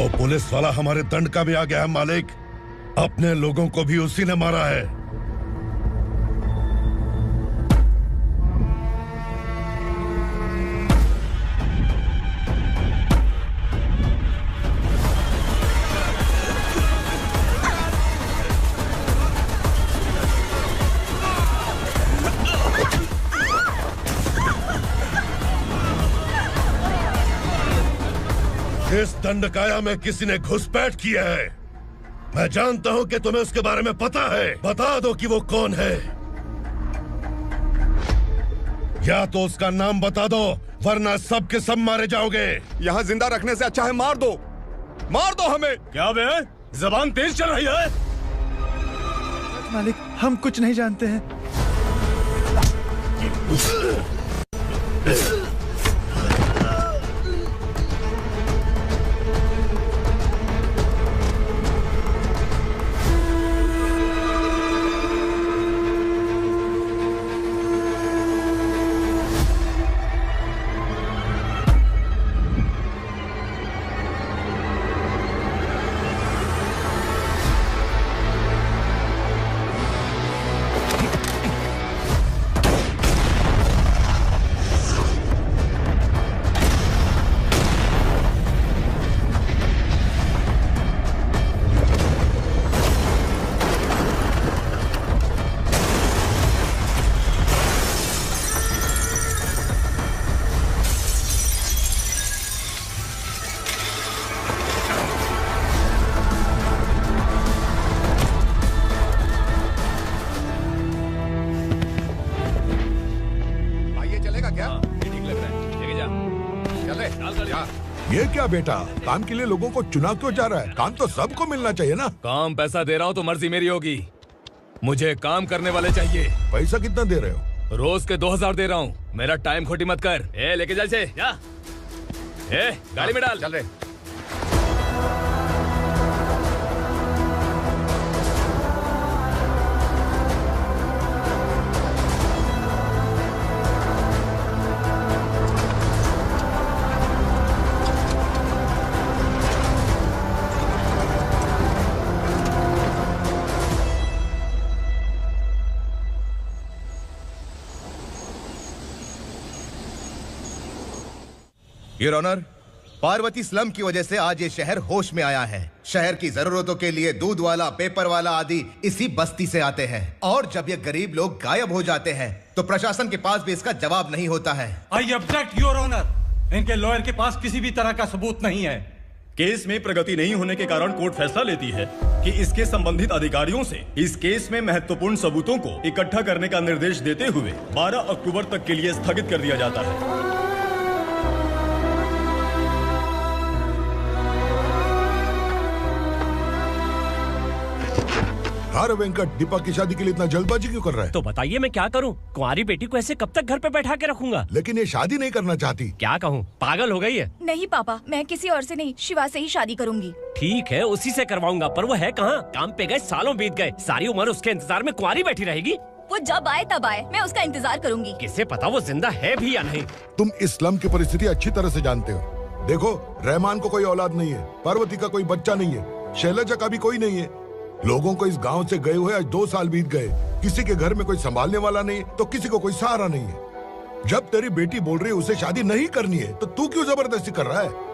वो पुलिस वाला हमारे दंड का भी आ गया है मालिक। अपने लोगों को भी उसी ने मारा है। इस दंडकाया में किसी ने घुसपैठ किया है। मैं जानता हूं कि तुम्हें उसके बारे में पता है। बता दो कि वो कौन है, या तो उसका नाम बता दो वरना सब के सब मारे जाओगे। यहाँ जिंदा रखने से अच्छा है मार दो हमें। क्या बे, जबान तेज चल रही है? मालिक, हम कुछ नहीं जानते हैं। ये क्या बेटा, काम के लिए लोगों को चुना क्यों जा रहा है? काम तो सबको मिलना चाहिए ना। काम पैसा दे रहा हूँ तो मर्जी मेरी होगी। मुझे काम करने वाले चाहिए। पैसा कितना दे रहे हो? रोज के 2000 दे रहा हूँ। मेरा टाइम खोटी मत कर। लेके चल से जा। गाड़ी में डाल। चल रहे। योर ऑनर, पार्वती स्लम की वजह से आज ये शहर होश में आया है। शहर की जरूरतों के लिए दूध वाला, पेपर वाला आदि इसी बस्ती से आते हैं, और जब ये गरीब लोग गायब हो जाते हैं तो प्रशासन के पास भी इसका जवाब नहीं होता है। I object your honour. इनके लॉयर के पास किसी भी तरह का सबूत नहीं है। केस में प्रगति नहीं होने के कारण कोर्ट फैसला लेती है कि इसके संबंधित अधिकारियों से इस केस में महत्वपूर्ण सबूतों को इकट्ठा करने का निर्देश देते हुए 12 अक्टूबर तक के लिए स्थगित कर दिया जाता है। अरे वेंकट, दीपक की शादी के लिए इतना जल्दबाजी क्यों कर रहा है? तो बताइए मैं क्या करूं? कुंवारी बेटी को ऐसे कब तक घर पे बैठा के रखूंगा? लेकिन ये शादी नहीं करना चाहती। क्या कहूं, पागल हो गई है? नहीं पापा, मैं किसी और से नहीं, शिवा से ही शादी करूंगी। ठीक है, उसी से करवाऊंगा, पर वो है कहाँ? काम पे गए, सालों बीत गए, सारी उम्र उसके इंतजार में कुंवारी बैठी रहेगी। वो जब आए तब आए, मैं उसका इंतजार करूंगी। किसे पता वो जिंदा है भी या नहीं। तुम इस्लाम की परिस्थिति अच्छी तरह से जानते हो। देखो, रहमान को कोई औलाद नहीं है, पार्वती का कोई बच्चा नहीं है, शैलजा का भी कोई नहीं है। लोगों को इस गांव से गए हुए आज 2 साल बीत गए। किसी के घर में कोई संभालने वाला नहीं, तो किसी को कोई सहारा नहीं है। जब तेरी बेटी बोल रही है उसे शादी नहीं करनी है, तो तू क्यों जबरदस्ती कर रहा है?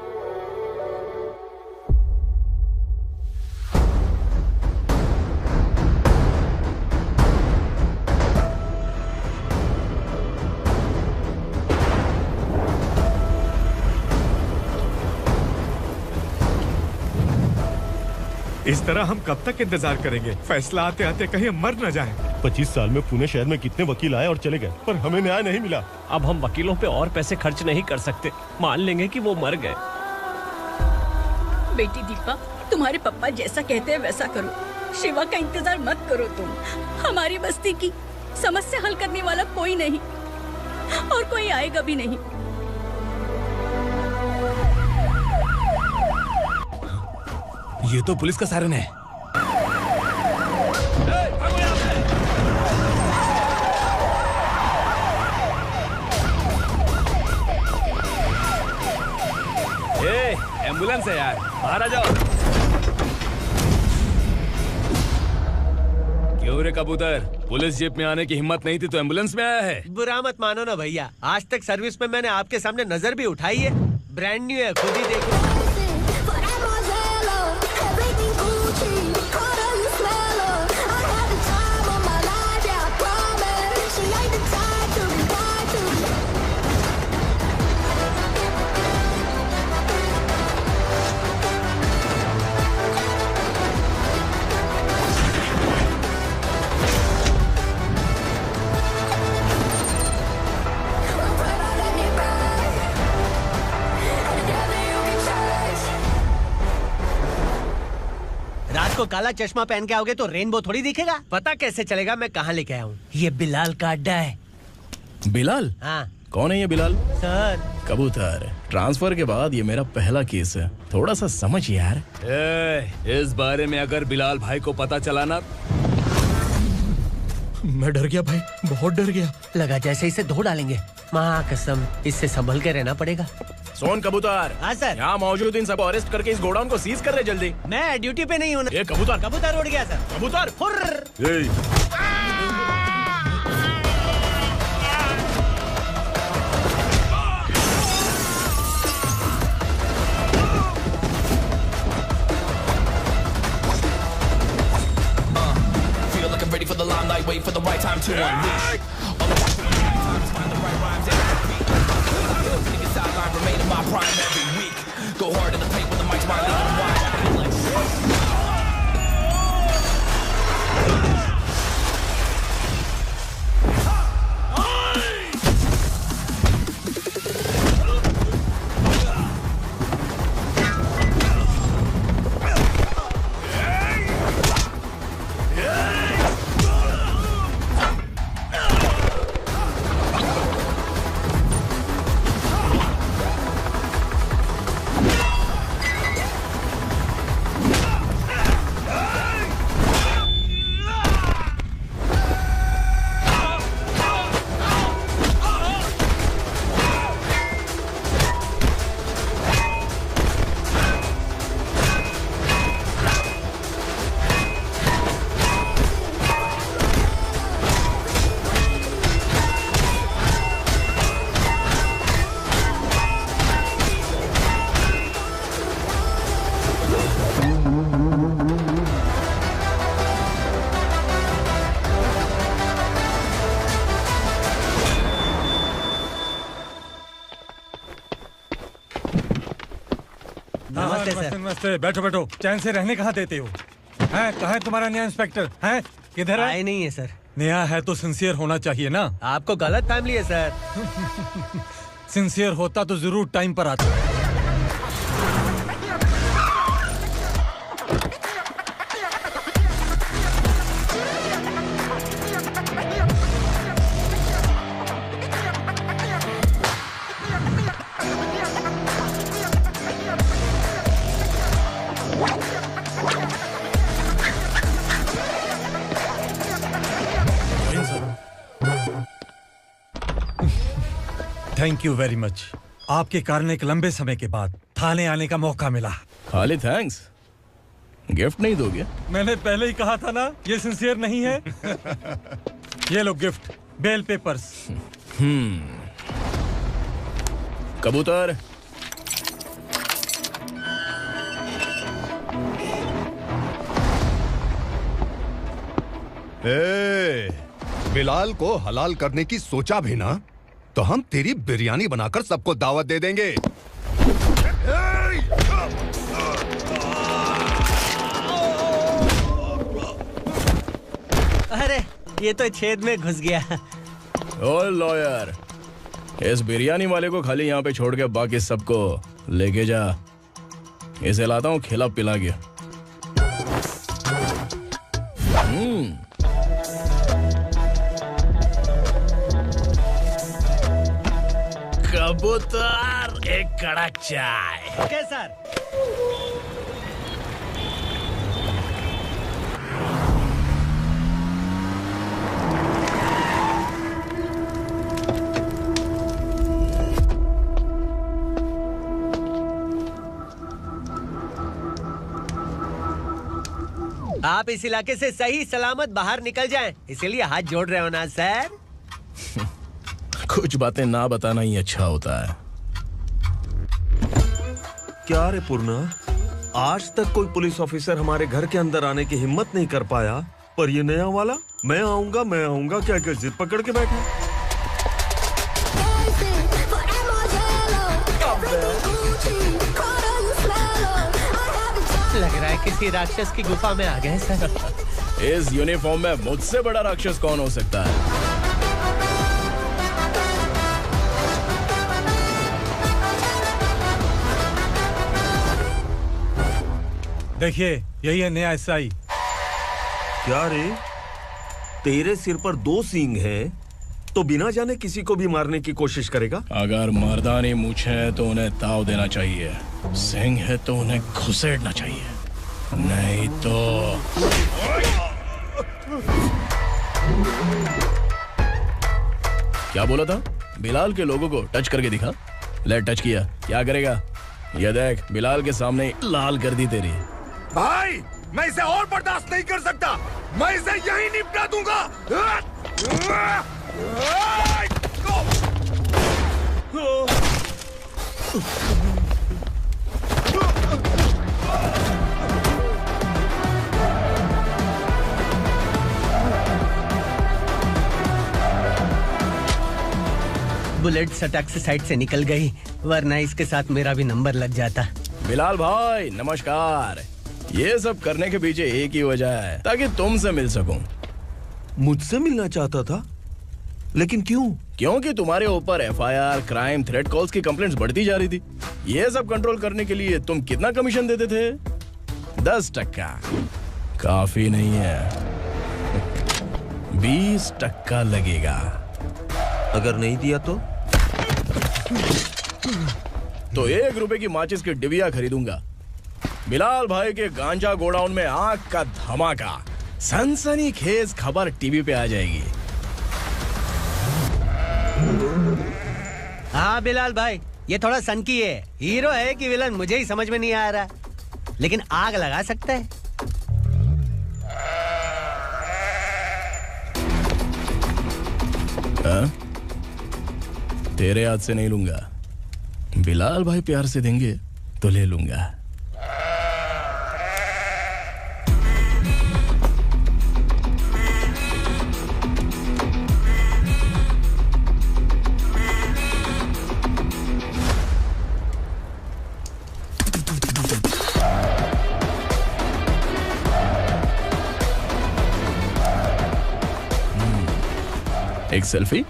इस तरह हम कब तक इंतजार करेंगे? फैसला आते आते कहीं हम मर न जाएं। 25 साल में पुणे शहर में कितने वकील आए और चले गए, पर हमें न्याय नहीं मिला। अब हम वकीलों पे और पैसे खर्च नहीं कर सकते। मान लेंगे कि वो मर गए। बेटी दीपा, तुम्हारे पापा जैसा कहते हैं वैसा करो। शिवा का इंतजार मत करो तुम। हमारी बस्ती की समस्या हल करने वाला कोई नहीं, और कोई आएगा भी नहीं। ये तो पुलिस का सायरन है। एम्बुलेंस है यार, बाहर आ जाओ। क्यों रे कबूतर, पुलिस जीप में आने की हिम्मत नहीं थी तो एम्बुलेंस में आया है? बुरा मत मानो ना भैया, आज तक सर्विस में मैंने आपके सामने नजर भी उठाई है। ब्रांड न्यू है, खुद ही देखो। रात को काला चश्मा पहन के आओगे तो रेनबो थोड़ी दिखेगा। पता कैसे चलेगा मैं कहाँ लेके आया हूँ? ये बिलाल का अड्डा है। बिलाल? हाँ। कौन है ये बिलाल? सर कबूतर, ट्रांसफर के बाद ये मेरा पहला केस है, थोड़ा सा समझ यार। इस बारे में अगर बिलाल भाई को पता चला ना। मैं डर गया भाई, बहुत डर गया। लगा जैसे इसे धो डालेंगे। माँ कसम, इससे संभल के रहना पड़ेगा। सोन कबूतर। हाँ सर। यहाँ मौजूद इन सबको अरेस्ट करके इस गोडाउन को सीज कर रहे जल्दी। मैं ड्यूटी पे नहीं हूँ। ये कबूतर। कबूतर उड़ गया सर। कबूतर। Ready for the limelight, wait for the right time to unleash. All the time to find the right rhymes every beat. Nigga sideline, remain in my prime every week. Go hard in the paint with the mic's my leading wide. नमस्ते, बैठो बैठो। चैन से रहने कहाँ देते हो? हैं, कहाँ है तुम्हारा नया इंस्पेक्टर? हैं, किधर है? आए नहीं है सर। नया है तो सिंसियर होना चाहिए ना। आपको गलत फैमिली है सर। सिंसियर होता तो जरूर टाइम पर आता। Thank you very much. आपके कारण एक लंबे समय के बाद थाने आने का मौका मिला। खाली थैंक्स, गिफ्ट नहीं दोगे? मैंने पहले ही कहा था ना, ये सिंसियर नहीं है। ये लो गिफ्ट, बेल पेपर्स। कबूतर, बिलाल को हलाल करने की सोचा भी ना तो हम तेरी बिरयानी बनाकर सबको दावत दे देंगे। अरे ये तो छेद में घुस गया। ओ लॉयर, इस बिरयानी वाले को खाली यहाँ पे छोड़ के बाकी सबको लेके जा। इसे लाता हूँ खिला पिला के। कबूतर, एक कड़क चाय। Okay sir. आप इस इलाके से सही सलामत बाहर निकल जाएं, इसीलिए हाथ जोड़ रहे हो ना सर? कुछ बातें ना बताना ही अच्छा होता है। क्या रे पूर्णा, आज तक कोई पुलिस ऑफिसर हमारे घर के अंदर आने की हिम्मत नहीं कर पाया, पर ये नया वाला मैं आऊंगा क्या क्या जिद पकड़ के बैठा। लग रहा है किसी राक्षस की गुफा में आ गए सर। इस यूनिफॉर्म में मुझसे बड़ा राक्षस कौन हो सकता है? देखिए, यही है नया एसआई। क्या रे, तेरे सिर पर 2 सींग हैं, तो बिना जाने किसी को भी मारने की कोशिश करेगा? अगर मर्दानी मूंछ है तो उन्हें ताव देना चाहिए, सिंह है तो उन्हें घुसेड़ना चाहिए, नहीं तो। क्या बोला था? बिलाल के लोगों को टच करके दिखा। ले टच किया, क्या करेगा? ये देख, बिलाल के सामने लाल कर दी तेरी। भाई, मैं इसे और बर्दाश्त नहीं कर सकता, मैं इसे यहीं निपटा दूंगा। बुलेट सटक से साइड से निकल गई, वरना इसके साथ मेरा भी नंबर लग जाता। बिलाल भाई नमस्कार। ये सब करने के पीछे एक ही वजह है, ताकि तुमसे मिल सकूं। मुझसे मिलना चाहता था? लेकिन क्यों? क्योंकि तुम्हारे ऊपर एफआईआर, क्राइम, थ्रेट कॉल्स की कंप्लेंट्स बढ़ती जा रही थी। ये सब कंट्रोल करने के लिए तुम कितना कमीशन देते थे? 10%। काफी नहीं है, 20% लगेगा। अगर नहीं दिया तो 1 रुपए की माचिस की डिबिया खरीदूंगा। बिलाल भाई के गांजा गोडाउन में आग का धमाका, सनसनीखेज खबर टीवी पे आ जाएगी। हाँ बिलाल भाई, ये थोड़ा सनकी है, हीरो है कि विलन मुझे ही समझ में नहीं आ रहा, लेकिन आग लगा सकता है। तेरे हाथ से नहीं लूंगा, बिलाल भाई प्यार से देंगे तो ले लूंगा। एक सेल्फी?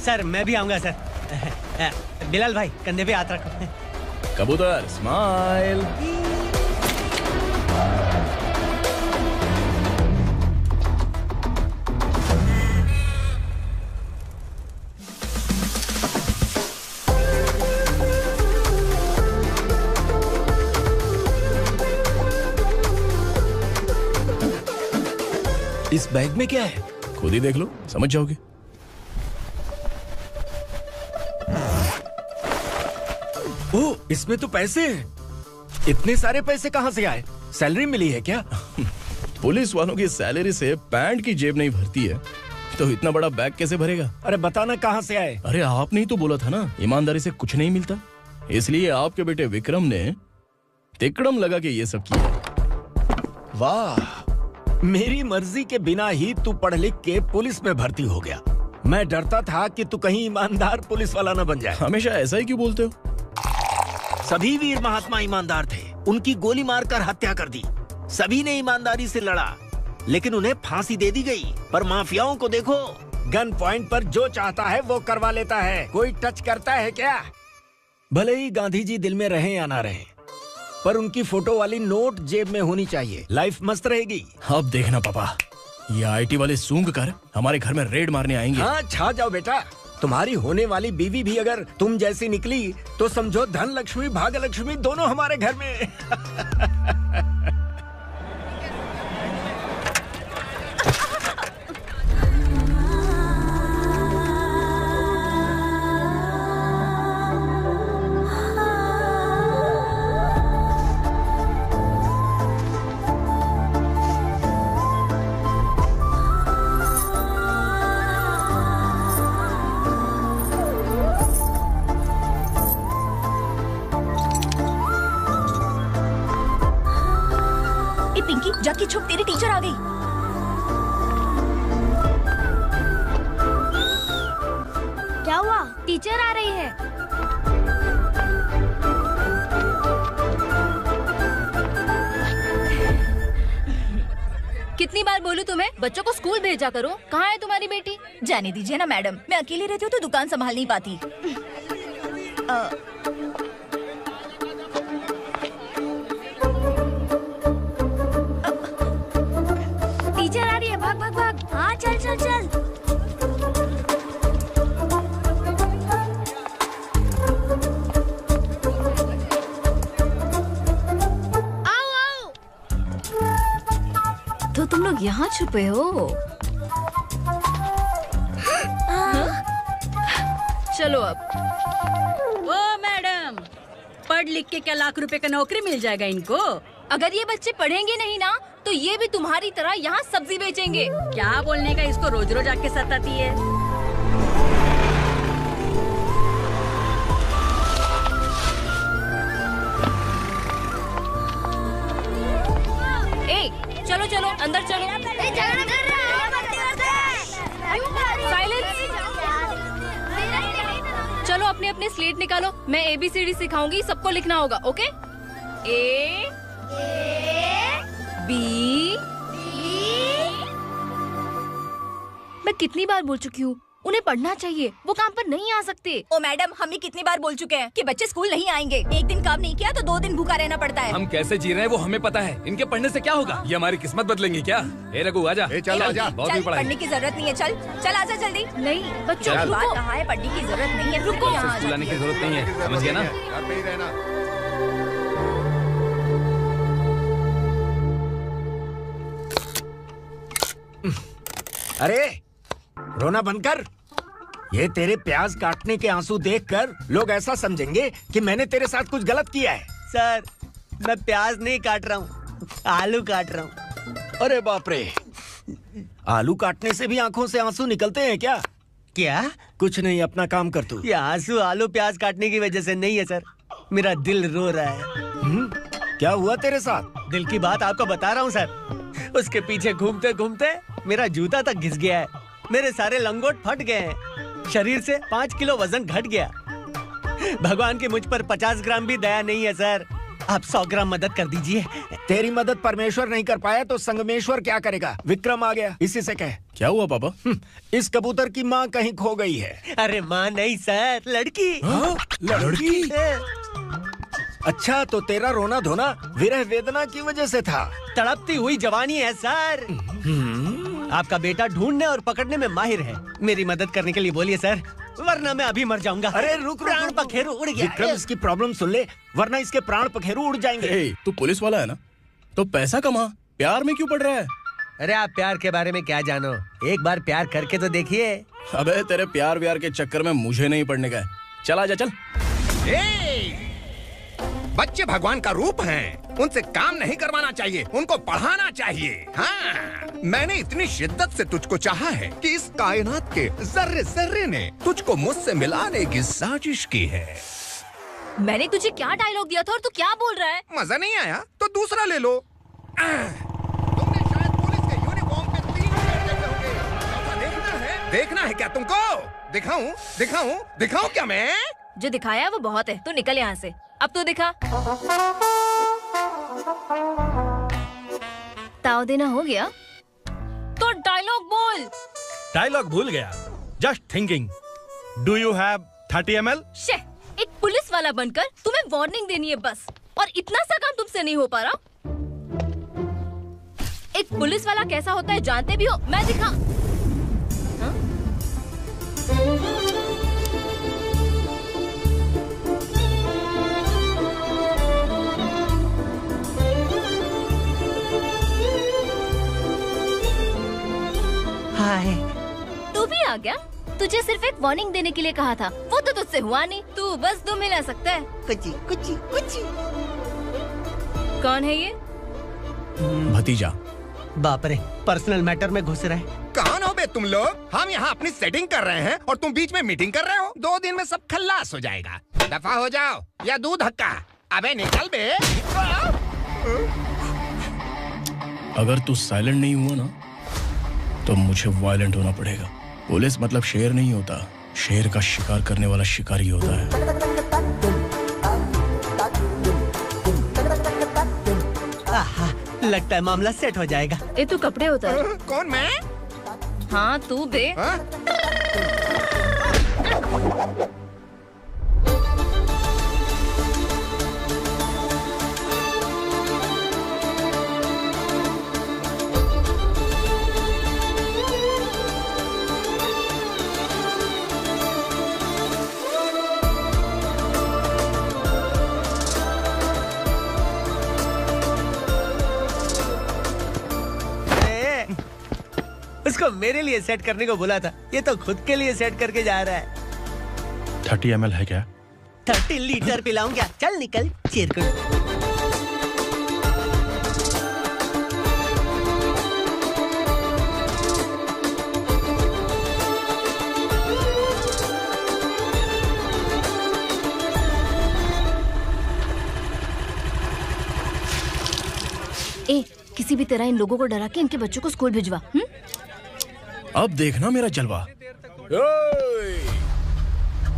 सर मैं भी आऊंगा सर। बिलाल भाई कंधे पे हाथ रखो। कबूतर स्माइल। इस बैग में क्या है? खुद ही देख लो, समझ जाओगे। ओह, इसमें तो पैसे हैं। इतने सारे पैसे कहाँ से आए? सैलरी मिली है क्या? पुलिस वालों की सैलरी से पैंट की जेब नहीं भरती है, तो इतना बड़ा बैग कैसे भरेगा? अरे बताना कहाँ से आए? अरे आपने ही तो बोला था ना, ईमानदारी से कुछ नहीं मिलता, इसलिए आपके बेटे विक्रम ने तिकड़म लगा के ये सब किया। वाह, मेरी मर्जी के बिना ही तू पढ़ लिख के पुलिस में भर्ती हो गया। मैं डरता था कि तू कहीं ईमानदार पुलिस वाला न बन जाए। हमेशा ऐसा ही क्यों बोलते हो? सभी वीर महात्मा ईमानदार थे, उनकी गोली मारकर हत्या कर दी। सभी ने ईमानदारी से लड़ा, लेकिन उन्हें फांसी दे दी गई। पर माफियाओं को देखो, गन पॉइंट पर जो चाहता है वो करवा लेता है। कोई टच करता है क्या? भले ही गांधी जी दिल में रहे या ना रहे, पर उनकी फोटो वाली नोट जेब में होनी चाहिए। लाइफ मस्त रहेगी। अब देखना पापा, ये आईटी वाले सूंघ कर हमारे घर में रेड मारने आएंगे। हाँ, छा जाओ बेटा। तुम्हारी होने वाली बीवी भी अगर तुम जैसी निकली तो समझो धन लक्ष्मी भाग्य लक्ष्मी दोनों हमारे घर में। जाके छुप, तेरी टीचर आ गई। क्या हुआ? टीचर आ रही है। कितनी बार बोलूं तुम्हें, बच्चों को स्कूल भेजा करो। कहाँ है तुम्हारी बेटी? जाने दीजिए ना मैडम, मैं अकेली रहती हूँ तो दुकान संभाल नहीं पाती। टीचर आ रही है, भाग भाग भाग। हाँ चल चल चल। आओ आओ। तो तुम लोग यहाँ छुपे हो? चलो अब। ओ मैडम, पढ़ लिख के क्या लाख रुपए का नौकरी मिल जाएगा इनको? अगर ये बच्चे पढ़ेंगे नहीं ना तो ये भी तुम्हारी तरह यहाँ सब्जी बेचेंगे। क्या बोलने का, इसको रोज रोज आके सताती है। ए, चलो चलो अंदर चलो। साइलेंस। चलो अपने अपने स्लेट निकालो, मैं ABCD सिखाऊंगी, सबको लिखना होगा। ओके? A B। मैं कितनी बार बोल चुकी हूँ, उन्हें पढ़ना चाहिए, वो काम पर नहीं आ सकते। ओ मैडम, हम भी कितनी बार बोल चुके हैं कि बच्चे स्कूल नहीं आएंगे। एक दिन काम नहीं किया तो 2 दिन भूखा रहना पड़ता है। हम कैसे जी रहे हैं वो हमें पता है, इनके पढ़ने से क्या होगा? ये हमारी किस्मत बदलेंगे क्या? ए रघु आजा। चल आजा, बहुत ही पढ़ाई। पढ़ने की जरूरत नहीं है, चल चल आजा जल्दी। नहीं बच्चों, चल। बात कहा है, पढ़ने की जरूरत नहीं है, रुको। स्कूल आने की जरूरत नहीं है, समझ गया ना? घर पे ही रहना। अरे रोना बंद कर। ये तेरे प्याज काटने के आंसू देखकर लोग ऐसा समझेंगे कि मैंने तेरे साथ कुछ गलत किया है। सर, मैं प्याज नहीं काट रहा हूँ, आलू काट रहा हूँ। अरे बाप रे, आलू काटने से भी आंखों से आंसू निकलते हैं क्या? क्या? कुछ नहीं, अपना काम कर तू। ये आंसू आलू प्याज काटने की वजह से नहीं है सर, मेरा दिल रो रहा है। क्या हुआ तेरे साथ? दिल की बात आपको बता रहा हूँ सर। उसके पीछे घूमते घूमते मेरा जूता तक घिस गया है, मेरे सारे लंगोट फट गए हैं, शरीर से 5 किलो वजन घट गया। भगवान की मुझ पर 50 ग्राम भी दया नहीं है सर, आप 100 ग्राम मदद कर दीजिए। तेरी मदद परमेश्वर नहीं कर पाया तो संगमेश्वर क्या करेगा? विक्रम आ गया, इसी से कह। क्या हुआ पापा? इस कबूतर की माँ कहीं खो गई है। अरे माँ नहीं सर, लड़की। लड़की? अच्छा, तो तेरा रोना धोना विरह वेदना की वजह से था। तड़पती हुई जवानी है सर। आपका बेटा ढूंढने और पकड़ने में माहिर है, मेरी मदद करने के लिए बोलिए सर, वरना मैं अभी मर जाऊंगा। अरे रुक, प्राण पखेरु उड़ गया। विक्रम, इसकी प्रॉब्लम सुन ले, वरना इसके प्राण पखेरु उड़ जाएंगे। तू पुलिस वाला है ना, तो पैसा कमा, प्यार में क्यों पड़ रहा है? अरे आप प्यार के बारे में क्या जानो, एक बार प्यार करके तो देखिए। अबे तेरे प्यार व्यार के चक्कर में मुझे नहीं पड़ने का है, चल आजा चल। बच्चे भगवान का रूप हैं, उनसे काम नहीं करवाना चाहिए, उनको पढ़ाना चाहिए। हाँ, मैंने इतनी शिद्दत से तुझको चाहा है कि इस कायनात के जर्रे जर्रे ने तुझको मुझसे मिलाने की साजिश की है। मैंने तुझे क्या डायलॉग दिया था और तू क्या बोल रहा है? मजा नहीं आया तो दूसरा ले लो। तुमने शायद पुलिस के यूनिफॉर्म पे 3 शेर देखे होंगे। ऐसा देखना है क्या तुमको? दिखाऊं दिखाऊं दिखाऊं क्या मैं? जो दिखाया वो बहुत है, तू निकल यहाँ से। अब तो दिखा। ताव देना हो गया तो डायलॉग बोल। डायलॉग भूल गया। Just thinking, do you have 30 ml? शे, एक पुलिस वाला बनकर तुम्हें वार्निंग देनी है बस, और इतना सा काम तुमसे नहीं हो पा रहा। एक पुलिस वाला कैसा होता है जानते भी हो? मैं दिखा। हाय, तू भी आ गया? तुझे सिर्फ एक वार्निंग देने के लिए कहा था, वो तो तुझसे हुआ नहीं। तू बस दम हिला सकता है। कुची कुची कुची। कौन है ये? भतीजा। बाप रे, पर्सनल मैटर में घुस रहे। कौन हो बे तुम लोग? हम यहाँ अपनी सेटिंग कर रहे हैं और तुम बीच में मीटिंग कर रहे हो। 2 दिन में सब खल्लास हो जाएगा। दफा हो जाओ या दूध हक्का। अबे निकल बे। अगर तू साइलेंट नहीं हुआ ना तो मुझे वायलेंट होना पड़ेगा। पुलिस मतलब शेर नहीं होता, शेर का शिकार करने वाला शिकारी होता है। लगता है मामला सेट हो जाएगा। ये तू कपड़े उतार। कौन मैं? हाँ तू बे। उसको मेरे लिए सेट करने को बोला था, ये तो खुद के लिए सेट करके जा रहा है। 30 ml है क्या? 30 लीटर पिलाऊं क्या? चल निकल चिरकुट। ए, किसी भी तरह इन लोगों को डरा के इनके बच्चों को स्कूल भिजवा। अब देखना मेरा जलवा।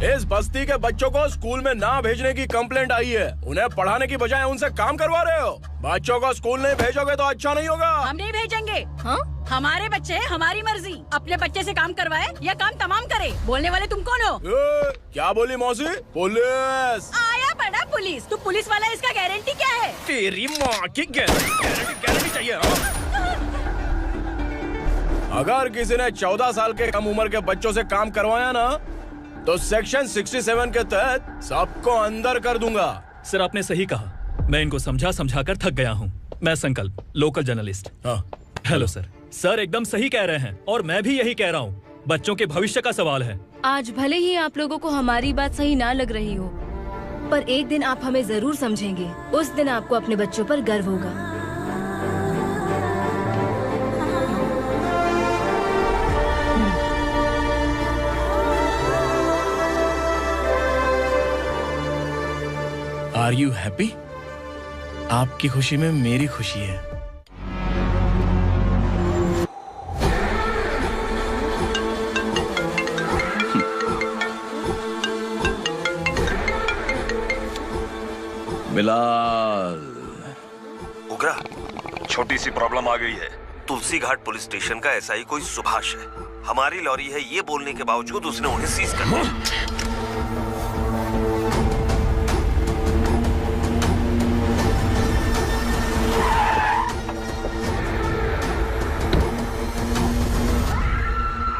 इस बस्ती के बच्चों को स्कूल में ना भेजने की कंप्लेंट आई है। उन्हें पढ़ाने की बजाय उनसे काम करवा रहे हो। बच्चों को स्कूल नहीं भेजोगे तो अच्छा नहीं होगा। हम नहीं भेजेंगे। हाँ? हमारे बच्चे हमारी मर्जी। अपने बच्चे से काम करवाए या काम तमाम करे। बोलने वाले तुम कौन हो? क्या बोली मौसी? पुलिस आया बड़ा पुलिस। तू पुलिस वाला, इसका गारंटी क्या है? तेरी माँ की गारंटी चाहिए। अगर किसी ने 14 साल के कम उम्र के बच्चों से काम करवाया ना तो सेक्शन 67 के तहत सबको अंदर कर दूंगा। सर आपने सही कहा। मैं इनको समझा कर थक गया हूँ। मैं संकल्प, लोकल जर्नलिस्ट। हाँ। Hello sir. सर एकदम सही कह रहे हैं और मैं भी यही कह रहा हूँ। बच्चों के भविष्य का सवाल है। आज भले ही आप लोगों को हमारी बात सही ना लग रही हो, पर एक दिन आप हमें जरूर समझेंगे। उस दिन आपको अपने बच्चों पर गर्व होगा। Are you happy? आपकी खुशी में मेरी खुशी है। बिलाल। उगरा, छोटी सी प्रॉब्लम आ गई है। तुलसी घाट पुलिस स्टेशन का एसआई कोई सुभाष है। हमारी लॉरी है ये बोलने के बावजूद उसने उन्हें सीज कर दिया।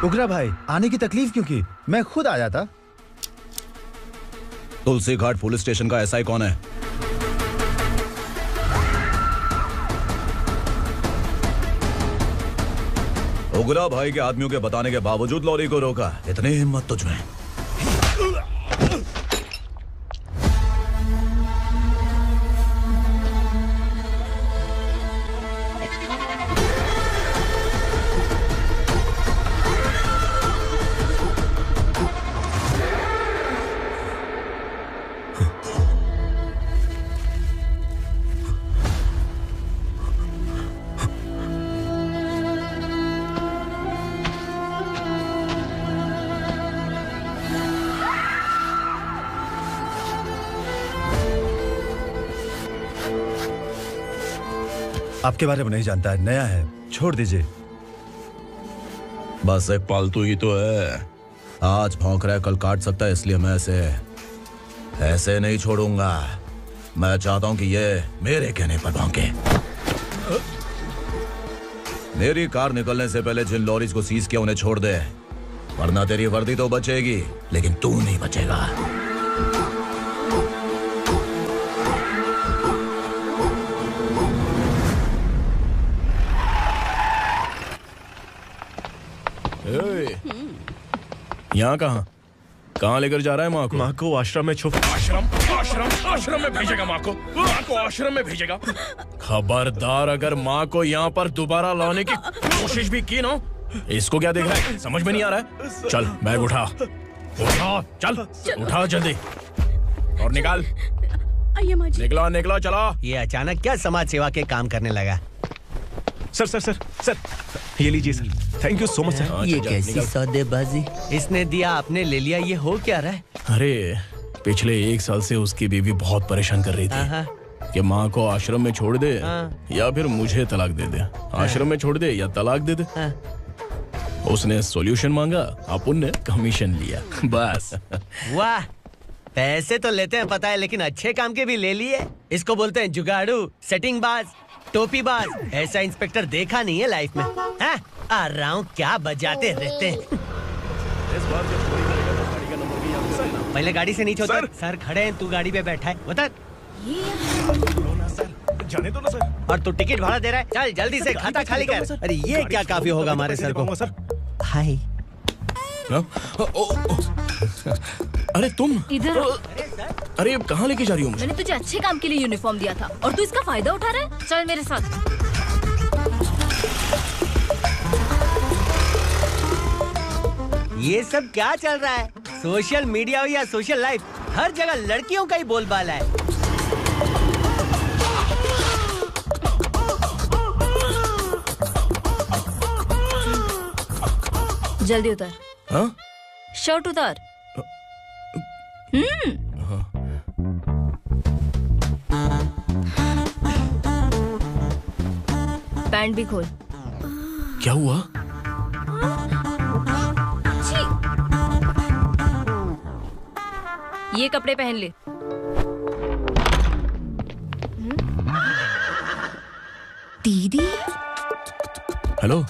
उगरा भाई, आने की तकलीफ क्यों की? मैं खुद आया था। तुलसी घाट पुलिस स्टेशन का एसआई कौन है? उगरा भाई के आदमियों के बताने के बावजूद लॉरी को रोका। इतनी हिम्मत तुझमें? आपके बारे में नहीं जानता है, नया है, छोड़ दीजिए। बस एक पालतू ही तो है। आज भौंक रहा है, कल काट सकता है, इसलिए मैं ऐसे नहीं छोड़ूंगा। मैं चाहता हूं कि ये मेरे कहने पर भौंके। मेरी कार निकलने से पहले जिन लॉरीज को सीज किया उन्हें छोड़ दे, वरना तेरी वर्दी तो बचेगी लेकिन तू नहीं बचेगा। यहाँ कहाँ लेकर जा रहा है माँ को? माँ को आश्रम में छुप। आश्रम में भेजेगा माँ को? माँ को आश्रम में भेजेगा? खबरदार, अगर माँ को यहाँ पर दोबारा लाने की कोशिश भी की ना, इसको क्या देख रहा है? समझ में नहीं आ रहा है? चल बैग उठा, चल उठा जल्दी और निकाल। आइए माँ जी। निकला चला। ये अचानक क्या समाज सेवा के काम करने लगा? सर ये लीजिए sir. Thank you so much sir. ये कैसी सौदेबाजी? इसने दिया, आपने ले लिया, ये हो क्या रहा है? अरे पिछले 1 साल से उसकी बीवी बहुत परेशान कर रही थी कि माँ को आश्रम में छोड़ दे या फिर मुझे तलाक दे दे। आश्रम में छोड़ दे या तलाक दे दे। उसने सॉल्यूशन मांगा, अपन ने कमीशन लिया, बस। वाह, पैसे तो लेते हैं पता है, लेकिन अच्छे काम के भी ले लिए। इसको बोलते हैं जुगाड़ू, सेटिंग बाज, टोपी बाज। ऐसा इंस्पेक्टर देखा नहीं है लाइफ में। हाँ? आ रहा हूँ, क्या बजाते रहते हैं। पहले गाड़ी से नीचे उतर। सर खड़े हैं, तू गाड़ी पे बैठा है, उतर। जाने दो ना सर। और तू टिकट भाड़ा दे रहा है, चल जल्दी से खाता खाली कर। अरे ये क्या काफी होगा हमारे सर को। हाय। अरे तुम इधर। अरे अब कहाँ लेके जा रही हो मुझे? मैंने तुझे अच्छे काम के लिए यूनिफॉर्म दिया था और तू इसका फायदा उठा रहा है। चल मेरे साथ। ये सब क्या चल रहा है? सोशल मीडिया हो या सोशल लाइफ, हर जगह लड़कियों का ही बोलबाला है। जल्दी उतर। हाँ? शर्ट उतार। पैंट भी खोल। क्या हुआ? ये कपड़े पहन ले। दीदी। हेलो,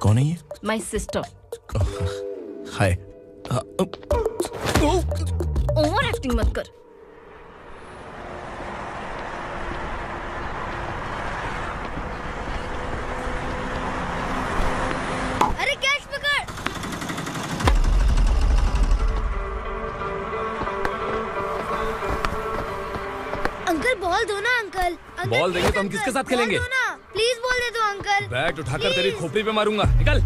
कौन है ये? My sister. Hi. Over acting मत कर। अरे कैच पकड़। अंकल बॉल दो ना अंकल। बॉल देंगे तो हम किसके साथ खेलेंगे? प्लीज बॉल दे दो अंकल। बैट उठाकर तेरी खोपड़ी पे मारूंगा, निकल।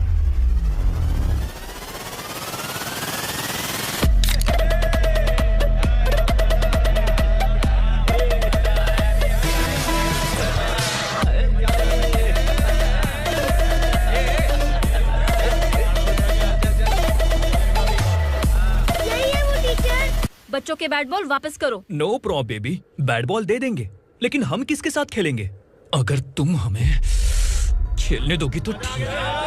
बच्चों के बैट बॉल वापस करो। No problem baby, bat ball दे देंगे, लेकिन हम किसके साथ खेलेंगे? अगर तुम हमें खेलने दोगी तो ठीक है।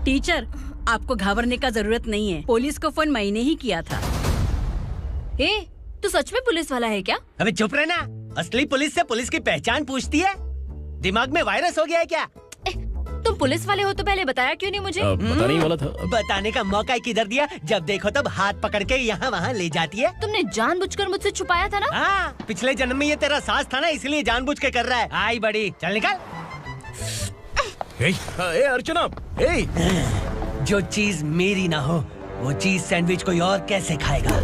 टीचर, आपको घबराने का जरूरत नहीं है। पुलिस को फोन मैंने ही किया था। ए, तू सच में पुलिस वाला है क्या? अबे चुप रहना। असली पुलिस से पुलिस की पहचान पूछती है? दिमाग में वायरस हो गया है क्या? तुम पुलिस वाले हो तो पहले बताया क्यों नहीं मुझे? बताने वाला था। बताने का मौका किधर दिया? जब देखो तब हाथ पकड़ के यहाँ वहाँ ले जाती है। तुमने जानबूझकर मुझसे छुपाया था ना? हाँ, पिछले जन्म में ये तेरा सास था ना, इसलिए जानबूझ के कर रहा है। आई बड़ी, चल निकल। ए अर्चना, जो चीज मेरी ना हो वो चीज सैंडविच कोई और कैसे खाएगा?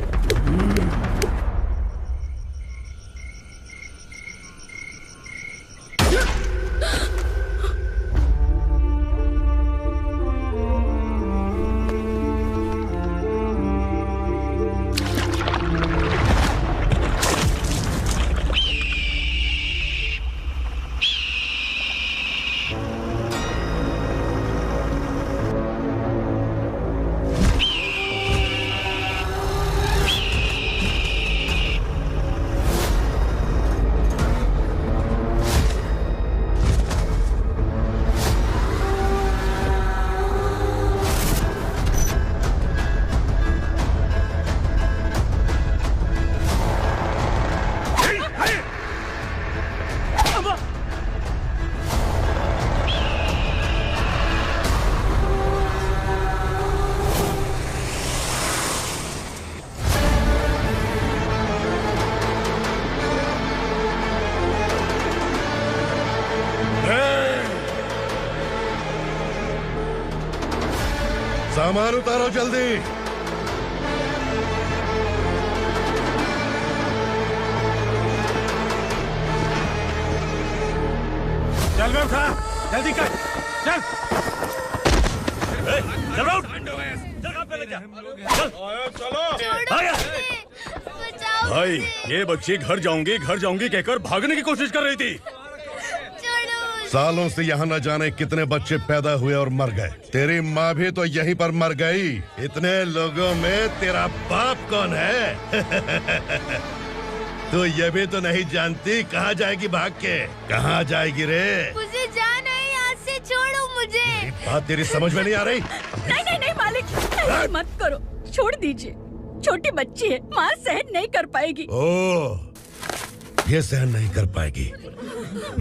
सामान उतारो जल्दी। चल बे उठा, जल्दी कर, चल। चल उठ, चल काम पे लग जा, चलो। भाई ये बच्ची घर जाऊंगी कहकर भागने की कोशिश कर रही थी। सालों से यहाँ न जाने कितने बच्चे पैदा हुए और मर गए। तेरी माँ भी तो यहीं पर मर गई। इतने लोगों में तेरा बाप कौन है? तू ये भी तो नहीं जानती कहाँ जाएगी भाग के? कहाँ जाएगी रे? मुझे जाना है, यहाँ से छोड़ो मुझे। बात तेरी समझ में नहीं आ रही? नहीं मालिक, ऐसे मत करो, छोड़ दीजिए। छोटी बच्ची है, माँ सहन नहीं कर पाएगी। ओह, ये सहन नहीं कर पाएगी,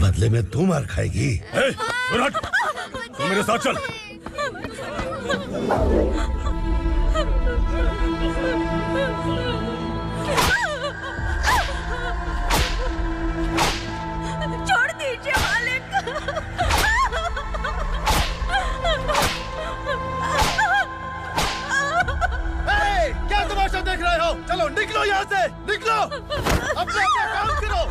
बदले में तू मार खाएगी। तू मेरे साथ चल। छोड़ दीजिए मालिक। क्या तमाशा देख रहे हो? चलो निकलो यहाँ से, निकलो। अपना काम करो।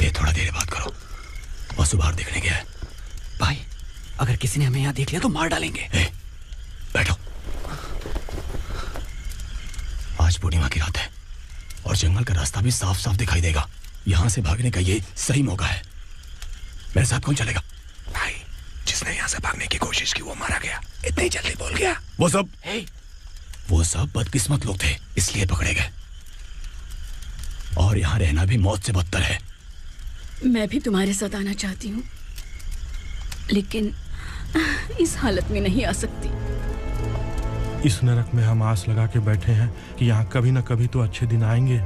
ए, थोड़ा देर बात करो। वासु बाहर देखने गया है। भाई, अगर किसी ने हमें यहाँ देख लिया तो मार डालेंगे। बैठो। आज पूर्णिमा की रात है और जंगल का रास्ता भी साफ साफ दिखाई देगा। यहाँ से भागने का ये सही मौका है। मेरे साथ कौन चलेगा? भाई, जिसने यहाँ से भागने की कोशिश की वो मारा गया। इतनी जल्दी बोल गया। वो सब बदकिस्मत लोग थे, इसलिए पकड़े गए। और यहाँ रहना भी मौत से बदतर है। मैं भी तुम्हारे साथ आना चाहती हूँ, लेकिन इस हालत में नहीं आ सकती। इस नरक में हम आस लगा के बैठे हैं कि यहाँ कभी न कभी तो अच्छे दिन आएंगे।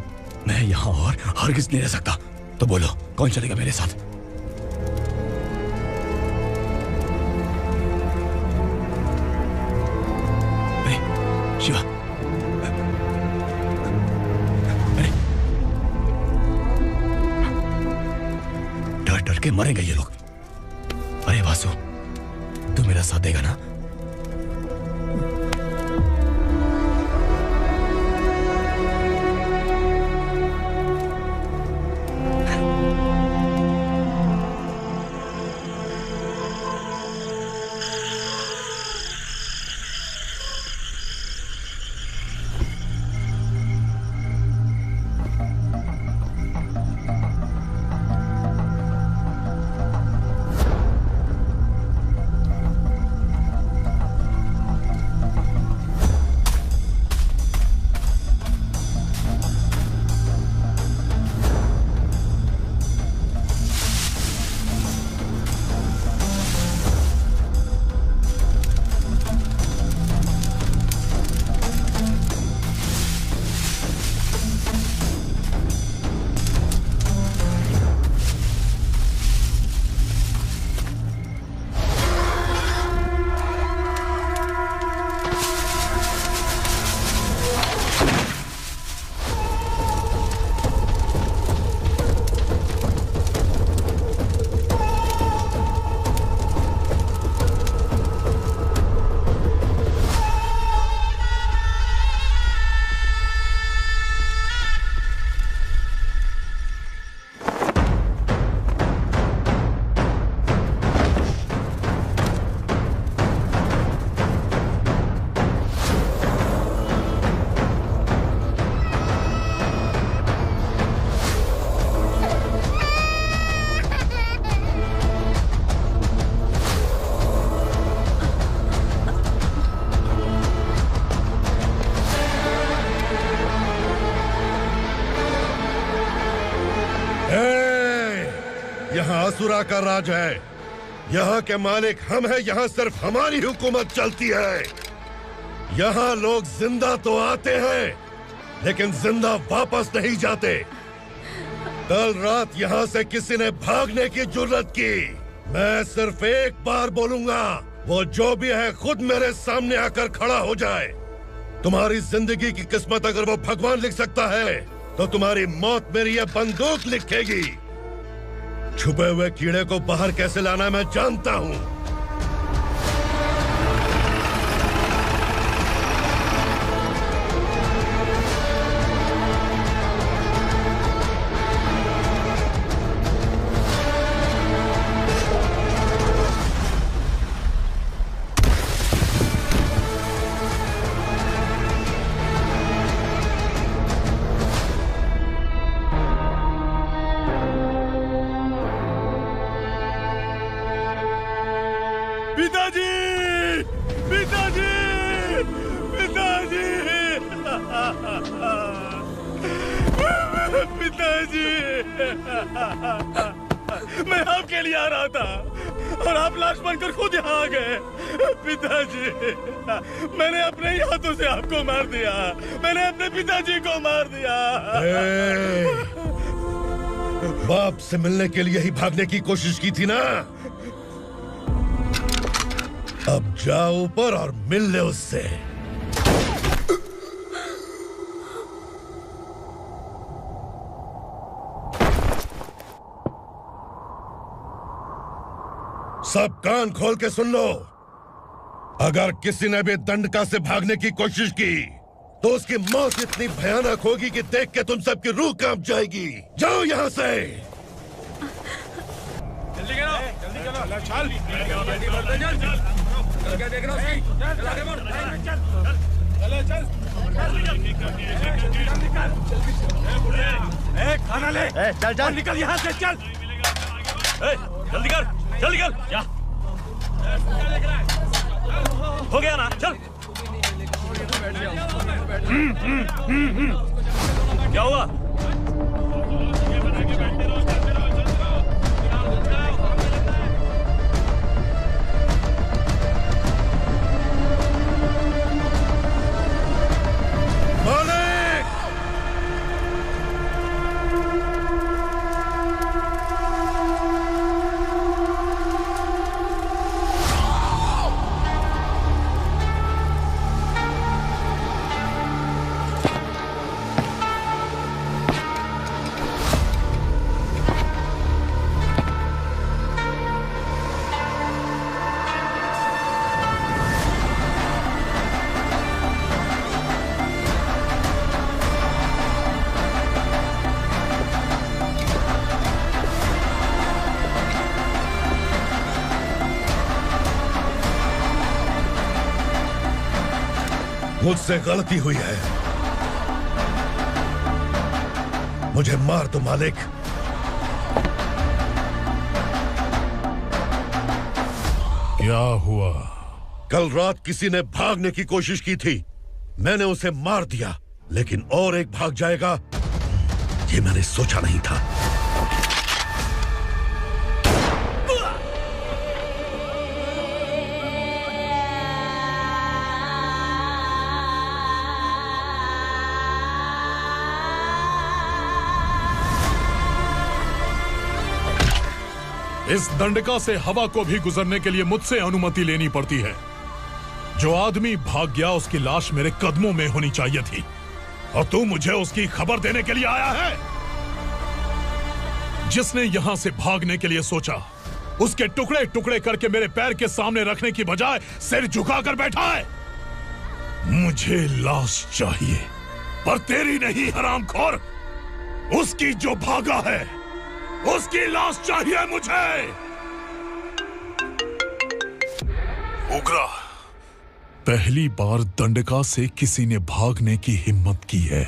मैं यहाँ और हरगिज़ नहीं रह सकता। तो बोलो, कौन चलेगा मेरे साथ? शिवा, डर डर के मरेंगे ये लोग। अरे वासु, तू मेरा साथ देगा ना? आसुरा का राज है। यहाँ के मालिक हम हैं, यहाँ सिर्फ हमारी हुकूमत चलती है। यहाँ लोग जिंदा तो आते हैं लेकिन जिंदा वापस नहीं जाते। कल रात यहाँ से किसी ने भागने की जुर्रत की, मैं सिर्फ एक बार बोलूंगा, वो जो भी है खुद मेरे सामने आकर खड़ा हो जाए। तुम्हारी जिंदगी की किस्मत अगर वो भगवान लिख सकता है तो तुम्हारी मौत मेरी ये बंदूक लिखेगी। छुपे हुए कीड़े को बाहर कैसे लाना मैं जानता हूँ। मैं आपके लिए आ रहा था और आप लाश बनकर खुद यहाँ आ गए। पिताजी, मैंने अपने ही हाथों से आपको मार दिया। मैंने अपने पिताजी को मार दिया। बाप से मिलने के लिए ही भागने की कोशिश की थी ना? अब जाओ ऊपर और मिल ले उससे। सब कान खोल के सुन लो। अगर किसी ने भी दंडका से भागने की कोशिश की तो उसकी मौत इतनी भयानक होगी कि देख के तुम सबकी रूह कांप जाएगी। जाओ यहाँ से। जल्दी करो, जल्दी करो। चल, क्या देख रहा है? चल, खाना ले। चल चल, निकल यहाँ से, चल। जल्दी कर, जल्दी कर। क्या हो गया ना? चल। क्या हुआ? मुझसे गलती हुई है, मुझे मार दो मालिक। क्या हुआ? कल रात किसी ने भागने की कोशिश की थी, मैंने उसे मार दिया, लेकिन और एक भाग जाएगा ये मैंने सोचा नहीं था। इस दंडका से हवा को भी गुजरने के लिए मुझसे अनुमति लेनी पड़ती है। जो आदमी भाग गया उसकी लाश मेरे कदमों में होनी चाहिए थी, और तू मुझे उसकी खबर देने के लिए आया है। जिसने यहां से भागने के लिए सोचा उसके टुकड़े टुकड़े करके मेरे पैर के सामने रखने की बजाय सिर झुकाकर बैठा है। मुझे लाश चाहिए, पर तेरी नहीं हरामखोर, उसकी जो भागा है उसकी लाश चाहिए मुझे। उग्रा, पहली बार दंडका से किसी ने भागने की हिम्मत की है।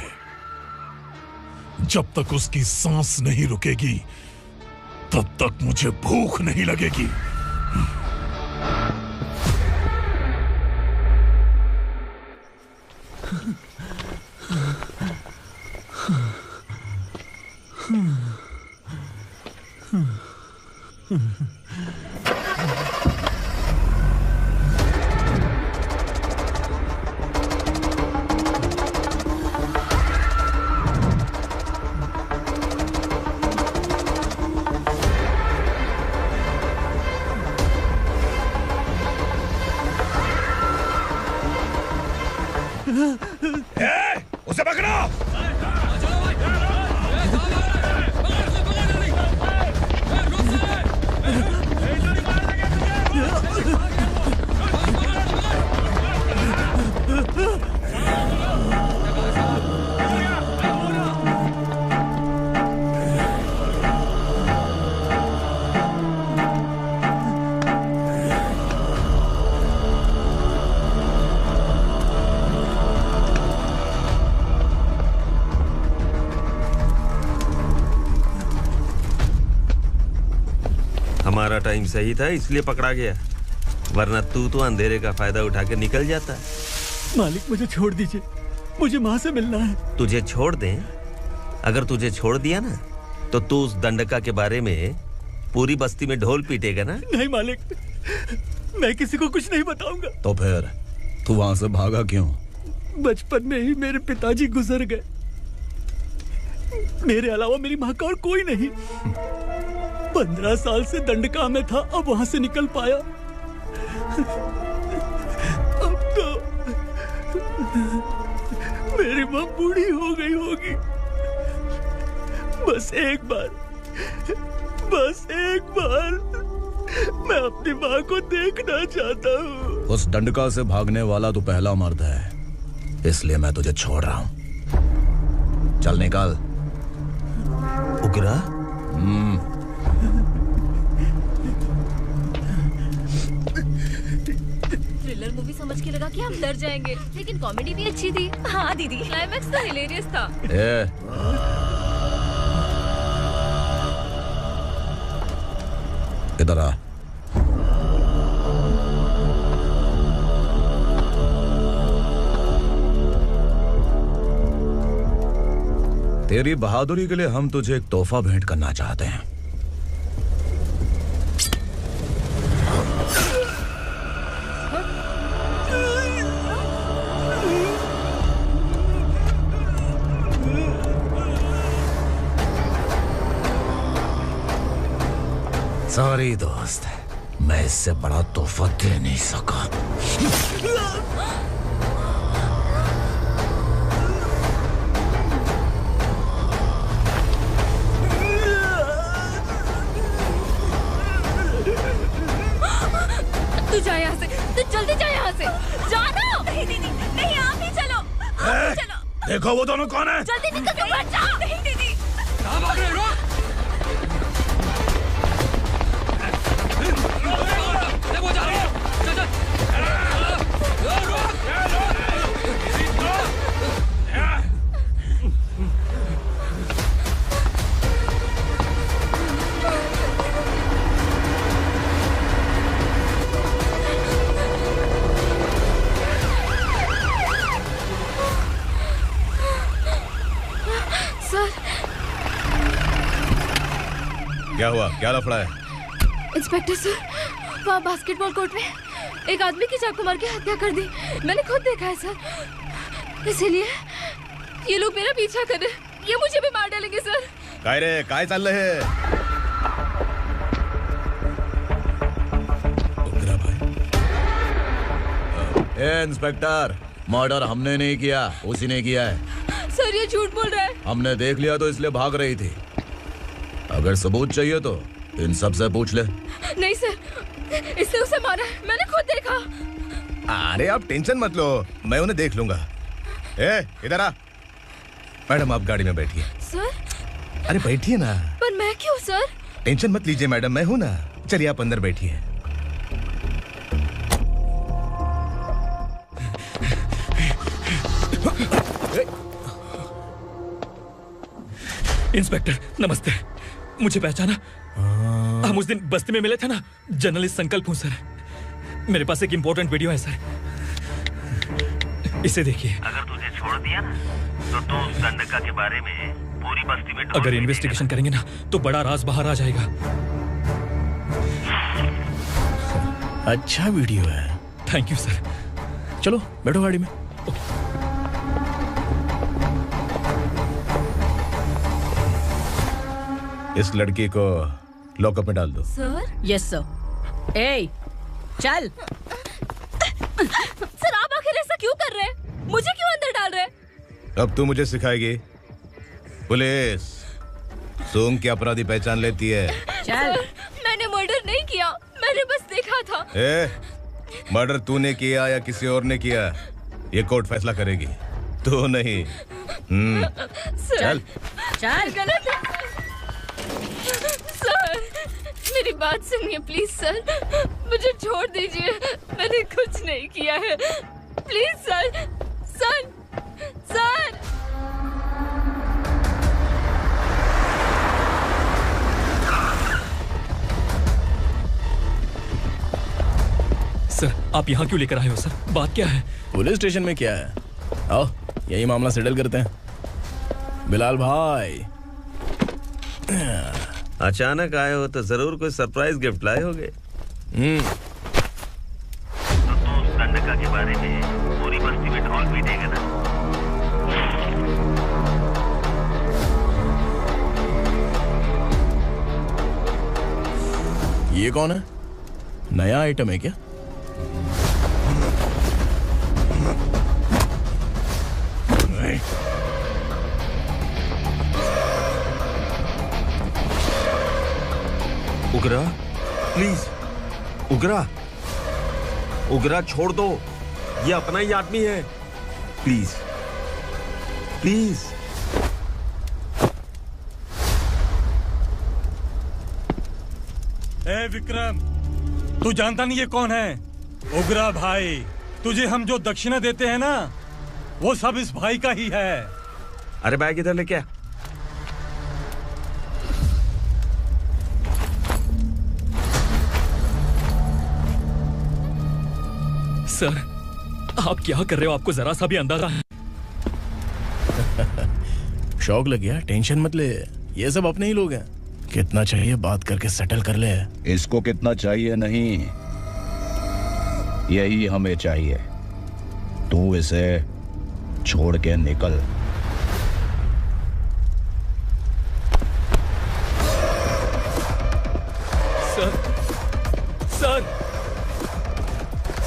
जब तक उसकी सांस नहीं रुकेगी तब तक मुझे भूख नहीं लगेगी। उसे पकड़ो। हमारा टाइम सही था इसलिए पकड़ा गया, वरना तू तो अंधेरे का फायदा उठा के निकल जाता। मालिक मुझे छोड़ दीजिए, मुझे माँ से मिलना है। तुझे छोड़ दें? अगर तुझे छोड़ दिया ना तो तू उस दंडका के बारे में पूरी बस्ती में ढोल पीटेगा ना। नहीं मालिक, मैं किसी को कुछ नहीं बताऊंगा। तो फिर तू वहां से भागा क्यों? बचपन में ही मेरे पिताजी गुजर गए, मेरे अलावा मेरी माँ का और कोई नहीं। 15 साल से दंडका में था, अब वहां से निकल पाया। अब तो मेरी माँ बूढ़ी हो गई होगी। बस एक बार मैं अपनी माँ को देखना चाहता हूँ। उस दंडका से भागने वाला तू पहला मर्द है, इसलिए मैं तुझे छोड़ रहा हूँ। चल निकल। उग्रा? थ्रिलर मूवी समझ के लगा कि हम डर जाएंगे, लेकिन कॉमेडी भी अच्छी थी। हाँ दीदी, क्लाइमैक्स तो हिलेरियस था। इधर आ। तेरी बहादुरी के लिए हम तुझे एक तोहफा भेंट करना चाहते हैं। सॉरी दोस्त, मैं इससे बड़ा तोहफा दे नहीं सका। तू जा यहाँ से, तू जल्दी जा यहाँ से। जानो। नहीं दीदी, नहीं आप ही चलो, आप ही चलो। देखो वो दोनों कौन है? जल्दी निकल के मत जाओ। नहीं दीदी। कहाँ भाग रहे हो? देखो जा रही है। चल चल। सर। क्या हुआ? क्या लफड़ा है? इंस्पेक्टर सर, वहाँ बास्केटबॉल कोर्ट में एक आदमी की चाकू मार के हत्या कर दी। मैंने खुद देखा है सर, इसीलिए ये लोग मेरा पीछा कर रहे हैं। ये मुझे भी मार डालेंगे सर। काय रे, काय चाल रहे हैं? इंस्पेक्टर, मर्डर हमने नहीं किया, उसी ने किया है। सर ये झूठ बोल रहा है। हमने देख लिया तो इसलिए भाग रही थी। अगर सबूत चाहिए तो इन सब से पूछ ले। नहीं सर, इसने उसे मारा है, मैंने खुद देखा। अरे आप टेंशन मत लो, मैं उन्हें देख लूंगा। इधर आ। मैडम आप गाड़ी में बैठिए। सर। अरे बैठिए ना। पर मैं क्यों सर? टेंशन मत लीजिए मैडम, मैं हूं ना। चलिए आप अंदर बैठिए। इंस्पेक्टर नमस्ते, मुझे पहचाना? हम उस दिन बस्ती में मिले थे ना। जर्नलिस्ट संकल्प हूँ सर। मेरे पास एक इम्पोर्टेंट वीडियो है सर, इसे देखिए। अगर तुझे छोड़ दिया ना तो तू उस दंडका के बारे में पूरी बस्ती में अगर इन्वेस्टिगेशन करेंगे ना तो बड़ा राज बाहर आ जाएगा। अच्छा वीडियो है। Thank you sir. चलो बैठो गाड़ी में। इस लड़की को लॉकअप में डाल दो। सर? Yes sir. ए, चल। सर आप आखिर ऐसा क्यों कर रहे हैं? मुझे क्यों अब तू मुझे सिखाएगी? पुलिस सूंघ के अपराधी पहचान लेती है। चल। मैंने मर्डर नहीं किया, मैंने बस देखा था। मर्डर तूने किया या किसी और ने किया, ये कोर्ट फैसला करेगी, तू नहीं। चल चल। गलत है सर, मेरी बात सुनिए प्लीज सर, मुझे छोड़ दीजिए, मैंने कुछ नहीं किया है, please sir. Sir sir sir, आप यहाँ क्यों लेकर आए हो सर? बात क्या है? पुलिस स्टेशन में क्या है? आओ यही मामला सेटल करते हैं। बिलाल भाई, अचानक आए हो तो जरूर कोई सरप्राइज गिफ्ट लाए होगे। तो उस दंडका के बारे में पूरी बस्ती में ढोल पीटेगा ना? ये कौन है? नया आइटम है क्या? उगरा, प्लीज उगरा, उगरा छोड़ दो, ये अपना ही आदमी है, प्लीज प्लीज। ए विक्रम, तू जानता नहीं ये कौन है? उगरा भाई, तुझे हम जो दक्षिणा देते हैं ना, वो सब इस भाई का ही है। अरे बैग इधर लेके आ। सर, आप क्या कर रहे हो? आपको जरा सा भी अंदाजा है? शौक लग गया? टेंशन मत ले, ये सब अपने ही लोग हैं। कितना चाहिए बात करके सेटल कर ले। इसको कितना चाहिए नहीं, यही हमें चाहिए। तू इसे छोड़ के निकल। सर, सर,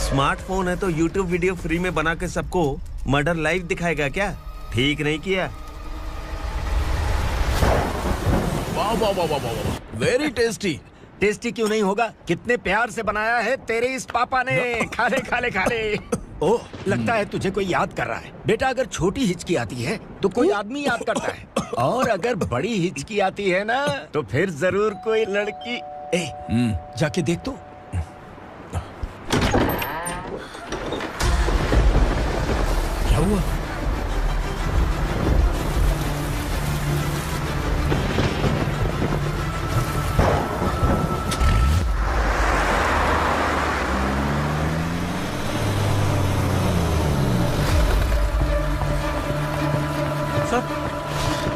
स्मार्टफोन है तो YouTube वीडियो फ्री में बना के सबको मर्डर लाइव दिखाएगा क्या? ठीक नहीं किया। वाह वाह वाह वाह वाह, वेरी टेस्टी। टेस्टी क्यों नहीं होगा? कितने प्यार से बनाया है तेरे इस पापा ने। खा ले खा ले खा ले। ओह, लगता है तुझे कोई याद कर रहा है। बेटा, अगर छोटी हिचकी आती है तो कोई आदमी याद करता है, और अगर बड़ी हिचकी आती है ना तो फिर जरूर कोई लड़की। जाके देख तो। क्या हुआ?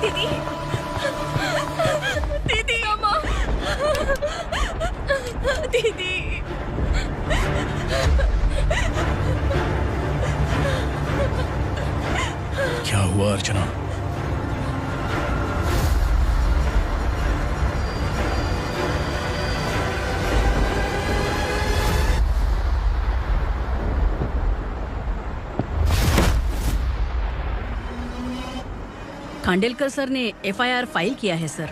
दीदी, दीदी, अम्मा, दीदी। क्या हुआ अर्चना? खांडेलकर सर ने FIR फाइल किया है सर।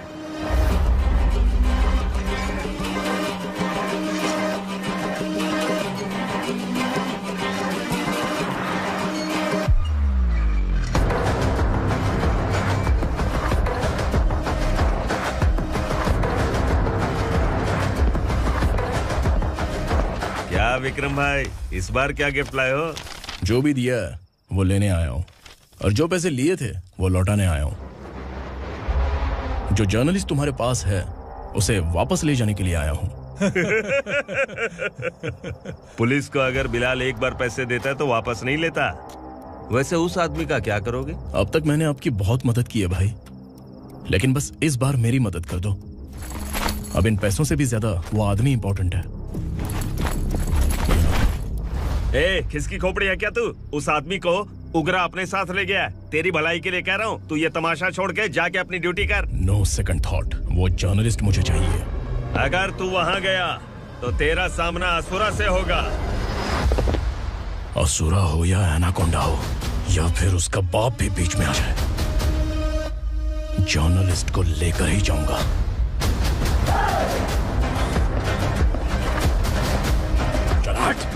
क्या विक्रम भाई, इस बार क्या गिफ्ट लाए हो? जो भी दिया है वो लेने आया हूँ, और जो पैसे लिए थे वो लौटाने आया हूँ। जो जर्नलिस्ट तुम्हारे पास है उसे वापस ले जाने के लिए आया हूँ। पुलिस को अगर बिलाल एक बार पैसे देता है तो वापस नहीं लेता। वैसे उस आदमी का क्या करोगे? अब तक मैंने आपकी बहुत मदद की है भाई, लेकिन बस इस बार मेरी मदद कर दो। अब इन पैसों से भी ज्यादा वो आदमी इंपॉर्टेंट है। ए, किसकी खोपड़ी है क्या तू? उस आदमी को उगरा अपने साथ ले गया। तेरी भलाई के लिए कह रहा हूँ, तू ये तमाशा छोड़ के जाके अपनी ड्यूटी कर। नो सेकंड थॉट, वो जर्नलिस्ट मुझे चाहिए। अगर तू वहाँ गया तो तेरा सामना असुरा से होगा। असुरा हो या एनाकोंडा हो, या फिर उसका बाप भी बीच में आ जाए, जर्नलिस्ट को लेकर ही जाऊंगा। चल हट।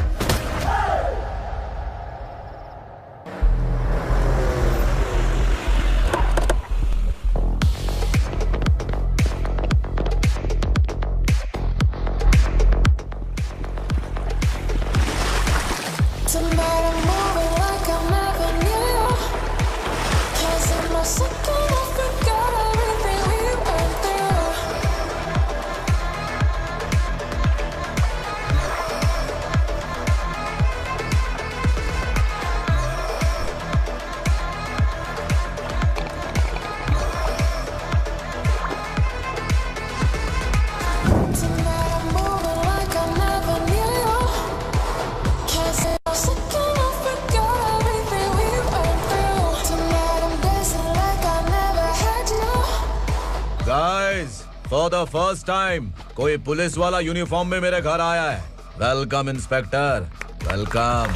फॉर द फर्स्ट टाइम कोई पुलिस वाला यूनिफॉर्म में मेरे घर आया है। Welcome inspector, welcome.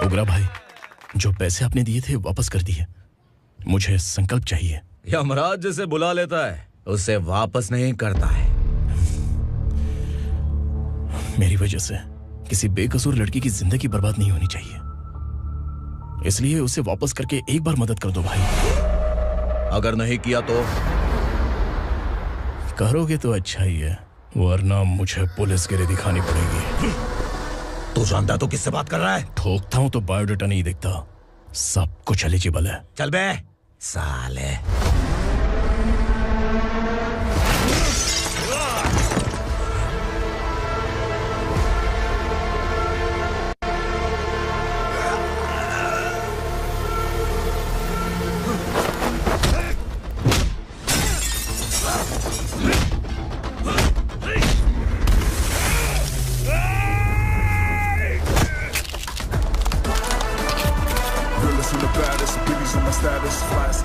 उग्रा भाई, जो पैसे आपने दिए थे वापस कर दिए। मुझे संकल्प चाहिए। यमराज जिसे बुला लेता है उसे वापस नहीं करता है। मेरी वजह से किसी बेकसूर लड़की की जिंदगी बर्बाद नहीं होनी चाहिए, इसलिए उसे वापस करके एक बार मदद कर दो भाई। अगर नहीं किया तो? करोगे तो अच्छा ही है, वरना मुझे पुलिसगिरी दिखानी पड़ेगी। तू जानता तो किससे बात कर रहा है? ठोकता हूं तो बायोडाटा नहीं दिखता, सब कुछ एलिजिबल है। चल बे साले। Realest and the baddest, biggies on my status, flies.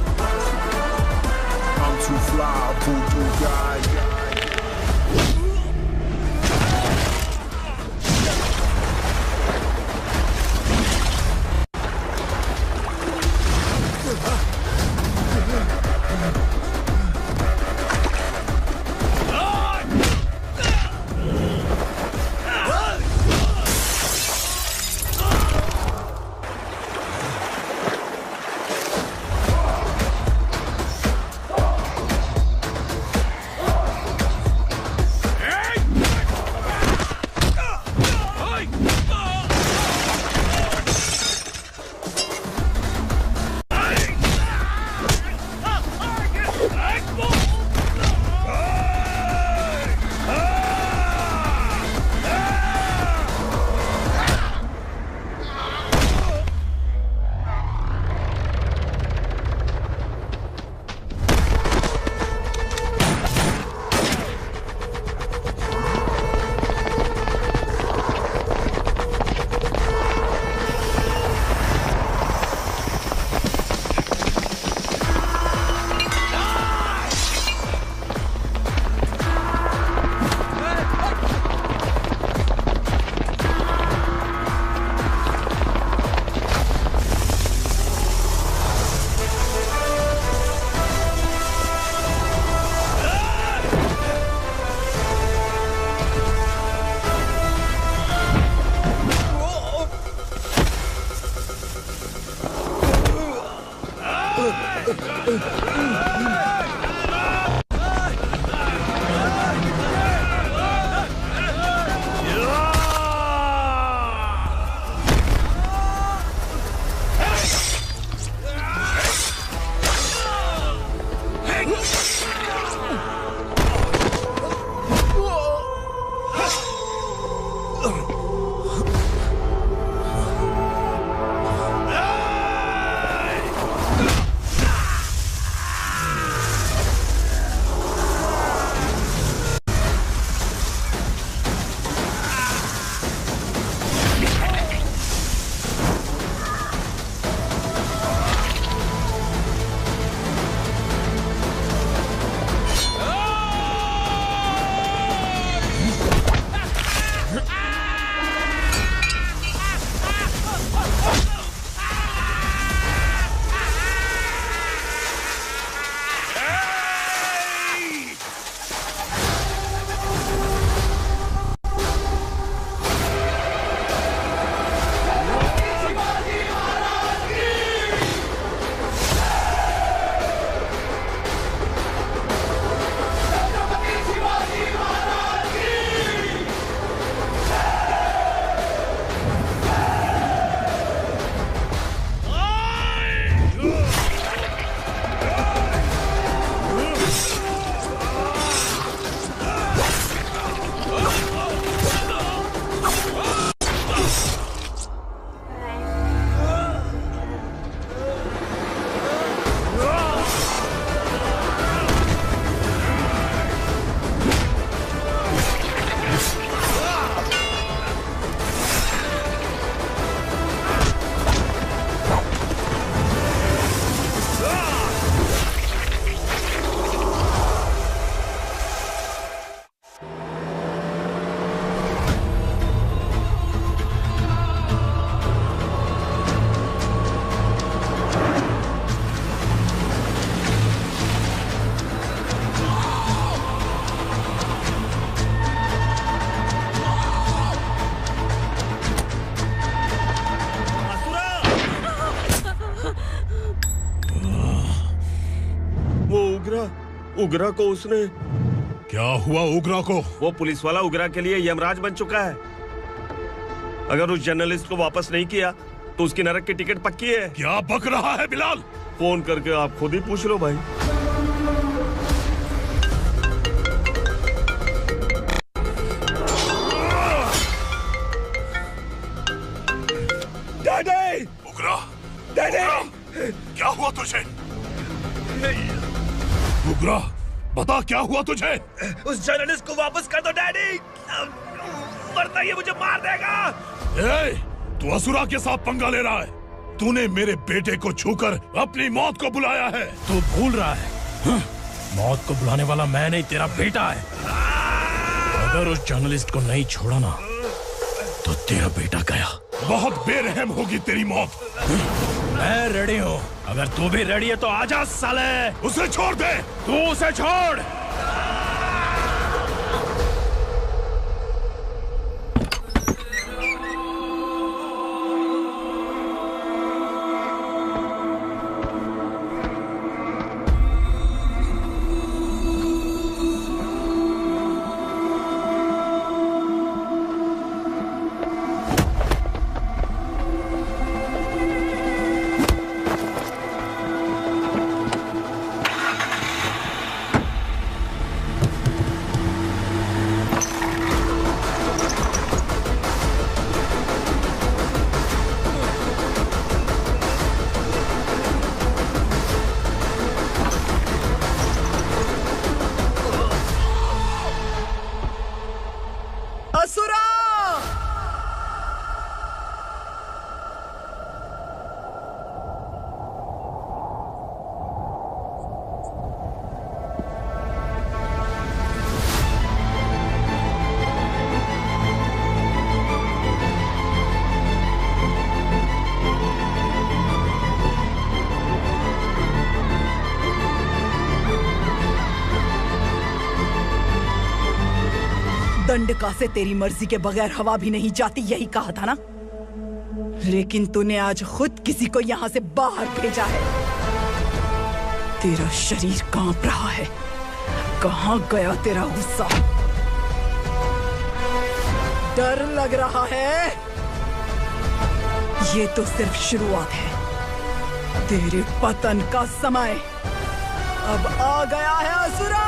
उग्रा को उसने। क्या हुआ उग्रा को? वो पुलिस वाला उग्रा के लिए यमराज बन चुका है। अगर उस जर्नलिस्ट को वापस नहीं किया तो उसकी नरक की टिकट पक्की है। क्या बक रहा है बिलाल? फोन करके आप खुद ही पूछ लो भाई। डैडी! उग्रा! डैडी! क्या हुआ तुझे? उग्रा, बता क्या हुआ तुझे? उस जर्नलिस्ट को वापस कर दो डैडी, वरना ये मुझे मार देगा। ए, तू असुरा के साथ पंगा ले रहा है। तूने मेरे बेटे को छूकर अपनी मौत को बुलाया है। तू भूल रहा है, मौत को बुलाने वाला मैं नहीं, तेरा बेटा है। अगर उस जर्नलिस्ट को नहीं छोड़ा ना तो तेरा बेटा गया। बहुत बेरहम होगी तेरी मौत। मैं रेडी हूँ, अगर तू भी रेडी है तो आजा साले। उसे छोड़ दे। तू उसे छोड़। दंडका से तेरी मर्जी के बगैर हवा भी नहीं जाती, यही कहा था ना? लेकिन तूने आज खुद किसी को यहाँ से बाहर भेजा है। तेरा शरीर कांप रहा है। कहाँ गया तेरा गुस्सा? डर लग रहा है? ये तो सिर्फ शुरुआत है। तेरे पतन का समय अब आ गया है असुरा।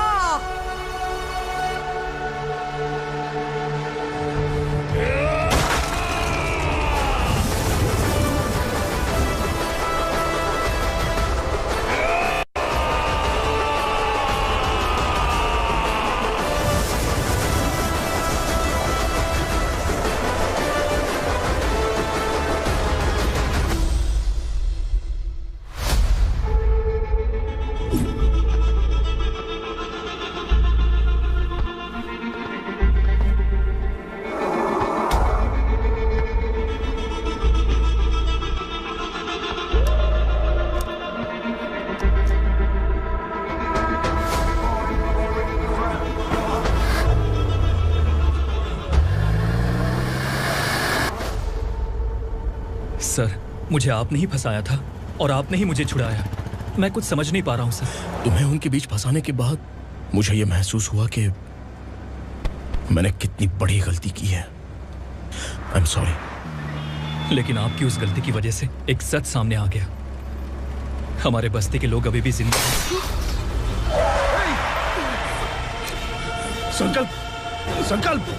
सर, मुझे आपने ही फंसाया था और आपने ही मुझे छुड़ाया। मैं कुछ समझ नहीं पा रहा हूँ सर। तुम्हें उनके बीच फंसाने के बाद मुझे यह महसूस हुआ कि मैंने कितनी बड़ी गलती की है। I am sorry. लेकिन आपकी उस गलती की वजह से एक सच सामने आ गया। हमारे बस्ती के लोग अभी भी जिंदा हैं। संकल्प, संकल्प।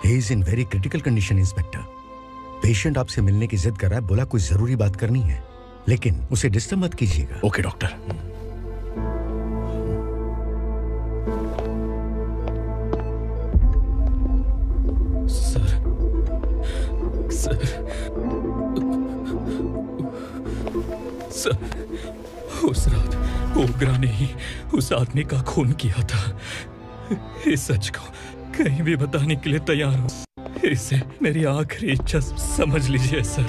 He is in very critical condition, inspector. Patient आपसे मिलने की जिद कर रहा है, बोला कुछ जरूरी बात करनी है, लेकिन उसे डिस्टर्ब मत कीजिएगा। Okay doctor. सर, उस रात ओग्रा ने ही उस आदमी का खून किया था। इस सच को कहीं भी बताने के लिए तैयार हूँ। इसे मेरी आखिरी इच्छा समझ लीजिए सर।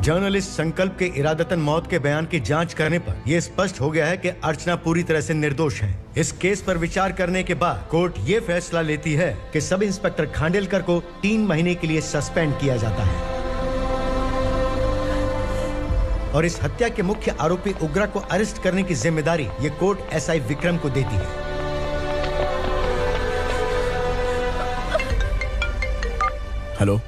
जर्नलिस्ट संकल्प के इरादतन मौत के बयान की जांच करने पर यह स्पष्ट हो गया है कि अर्चना पूरी तरह से निर्दोष है। इस केस पर विचार करने के बाद कोर्ट ये फैसला लेती है कि सब इंस्पेक्टर खांडेलकर को 3 महीने के लिए सस्पेंड किया जाता है और इस हत्या के मुख्य आरोपी उग्रा को अरेस्ट करने की जिम्मेदारी ये कोर्ट एसआई विक्रम को देती है। हेलो,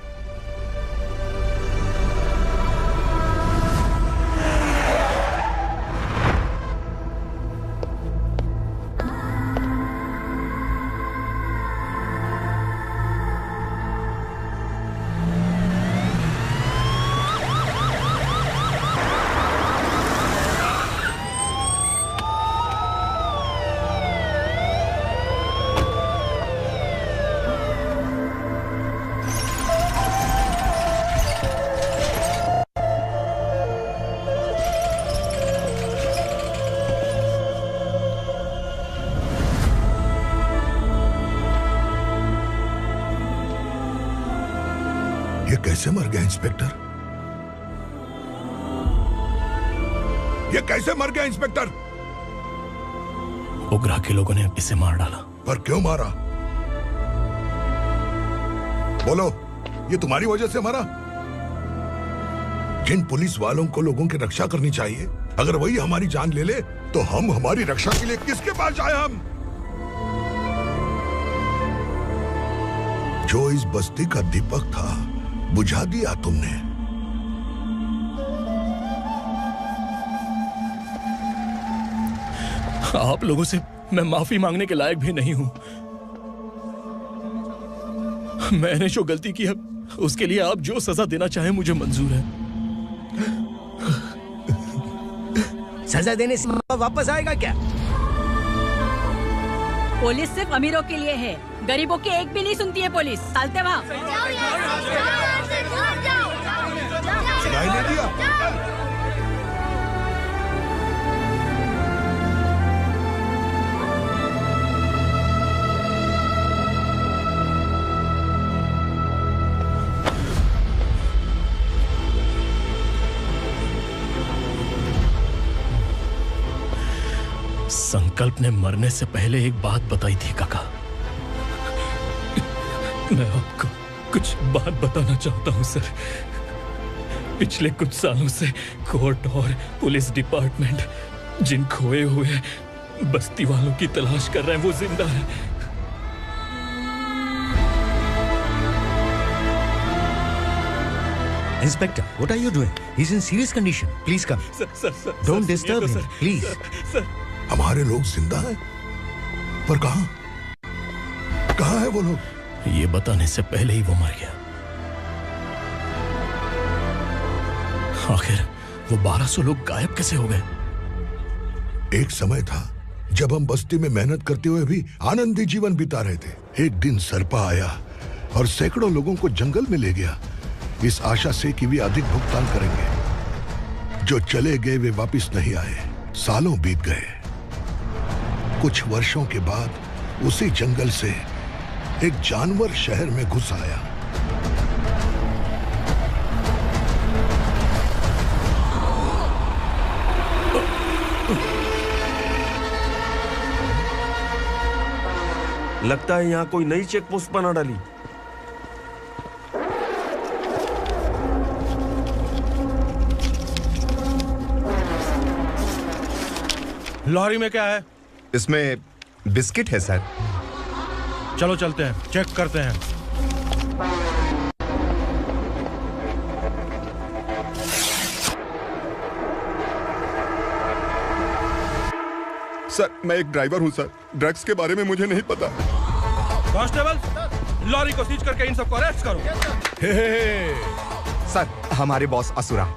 कैसे मर गया इंस्पेक्टर? ये कैसे मर गया इंस्पेक्टर? उग्रा के लोगों ने इसे मार डाला। पर क्यों मारा? बोलो, ये तुम्हारी वजह से मरा? जिन पुलिस वालों को लोगों की रक्षा करनी चाहिए, अगर वही हमारी जान ले ले तो हम हमारी रक्षा के लिए किसके पास जाए? हम जो इस बस्ती का दीपक था बुझा दिया तुमने। आप लोगों से मैं माफी मांगने के लायक भी नहीं हूं। मैंने जो गलती की है उसके लिए आप जो सजा देना चाहे मुझे मंजूर है। सजा देने से वापस आएगा क्या? पुलिस सिर्फ अमीरों के लिए है, गरीबों की एक भी नहीं सुनती है पुलिस। चलते वहाँ। सुनाई नहीं दिया? संकल्प ने मरने से पहले एक बात बताई थी काका। मैं आपको कुछ बात बताना चाहता हूं सर। पिछले कुछ सालों से कोर्ट और पुलिस डिपार्टमेंट जिन खोए हुए बस्ती वालों की तलाश कर रहे हैं वो जिंदा है। Inspector, what are you doing? He's in serious condition. Please come. Sir, Don't disturb him, please. हमारे लोग जिंदा हैं, पर कहां? कहां है वो लोग? ये बताने से पहले ही वो मर गया। आखिर वो 1200 लोग गायब कैसे हो गए? एक समय था जब हम बस्ती में मेहनत करते हुए भी आनंदी जीवन बिता रहे थे। एक दिन सरपा आया और सैकड़ों लोगों को जंगल में ले गया, इस आशा से कि वे अधिक भुगतान करेंगे। जो चले गए वे वापस नहीं आए। सालों बीत गए। कुछ वर्षों के बाद उसी जंगल से एक जानवर शहर में घुस आया। लगता है यहाँ कोई नई चेक पोस्ट बना डाली। लॉरी में क्या है? इसमें बिस्किट है सर। चलो चलते हैं, चेक करते हैं। सर, मैं एक ड्राइवर हूं सर। ड्रग्स के बारे में मुझे नहीं पता। कांस्टेबल, लॉरी को सीज करके इन सबको अरेस्ट करो। सर, हमारे बॉस असुरा।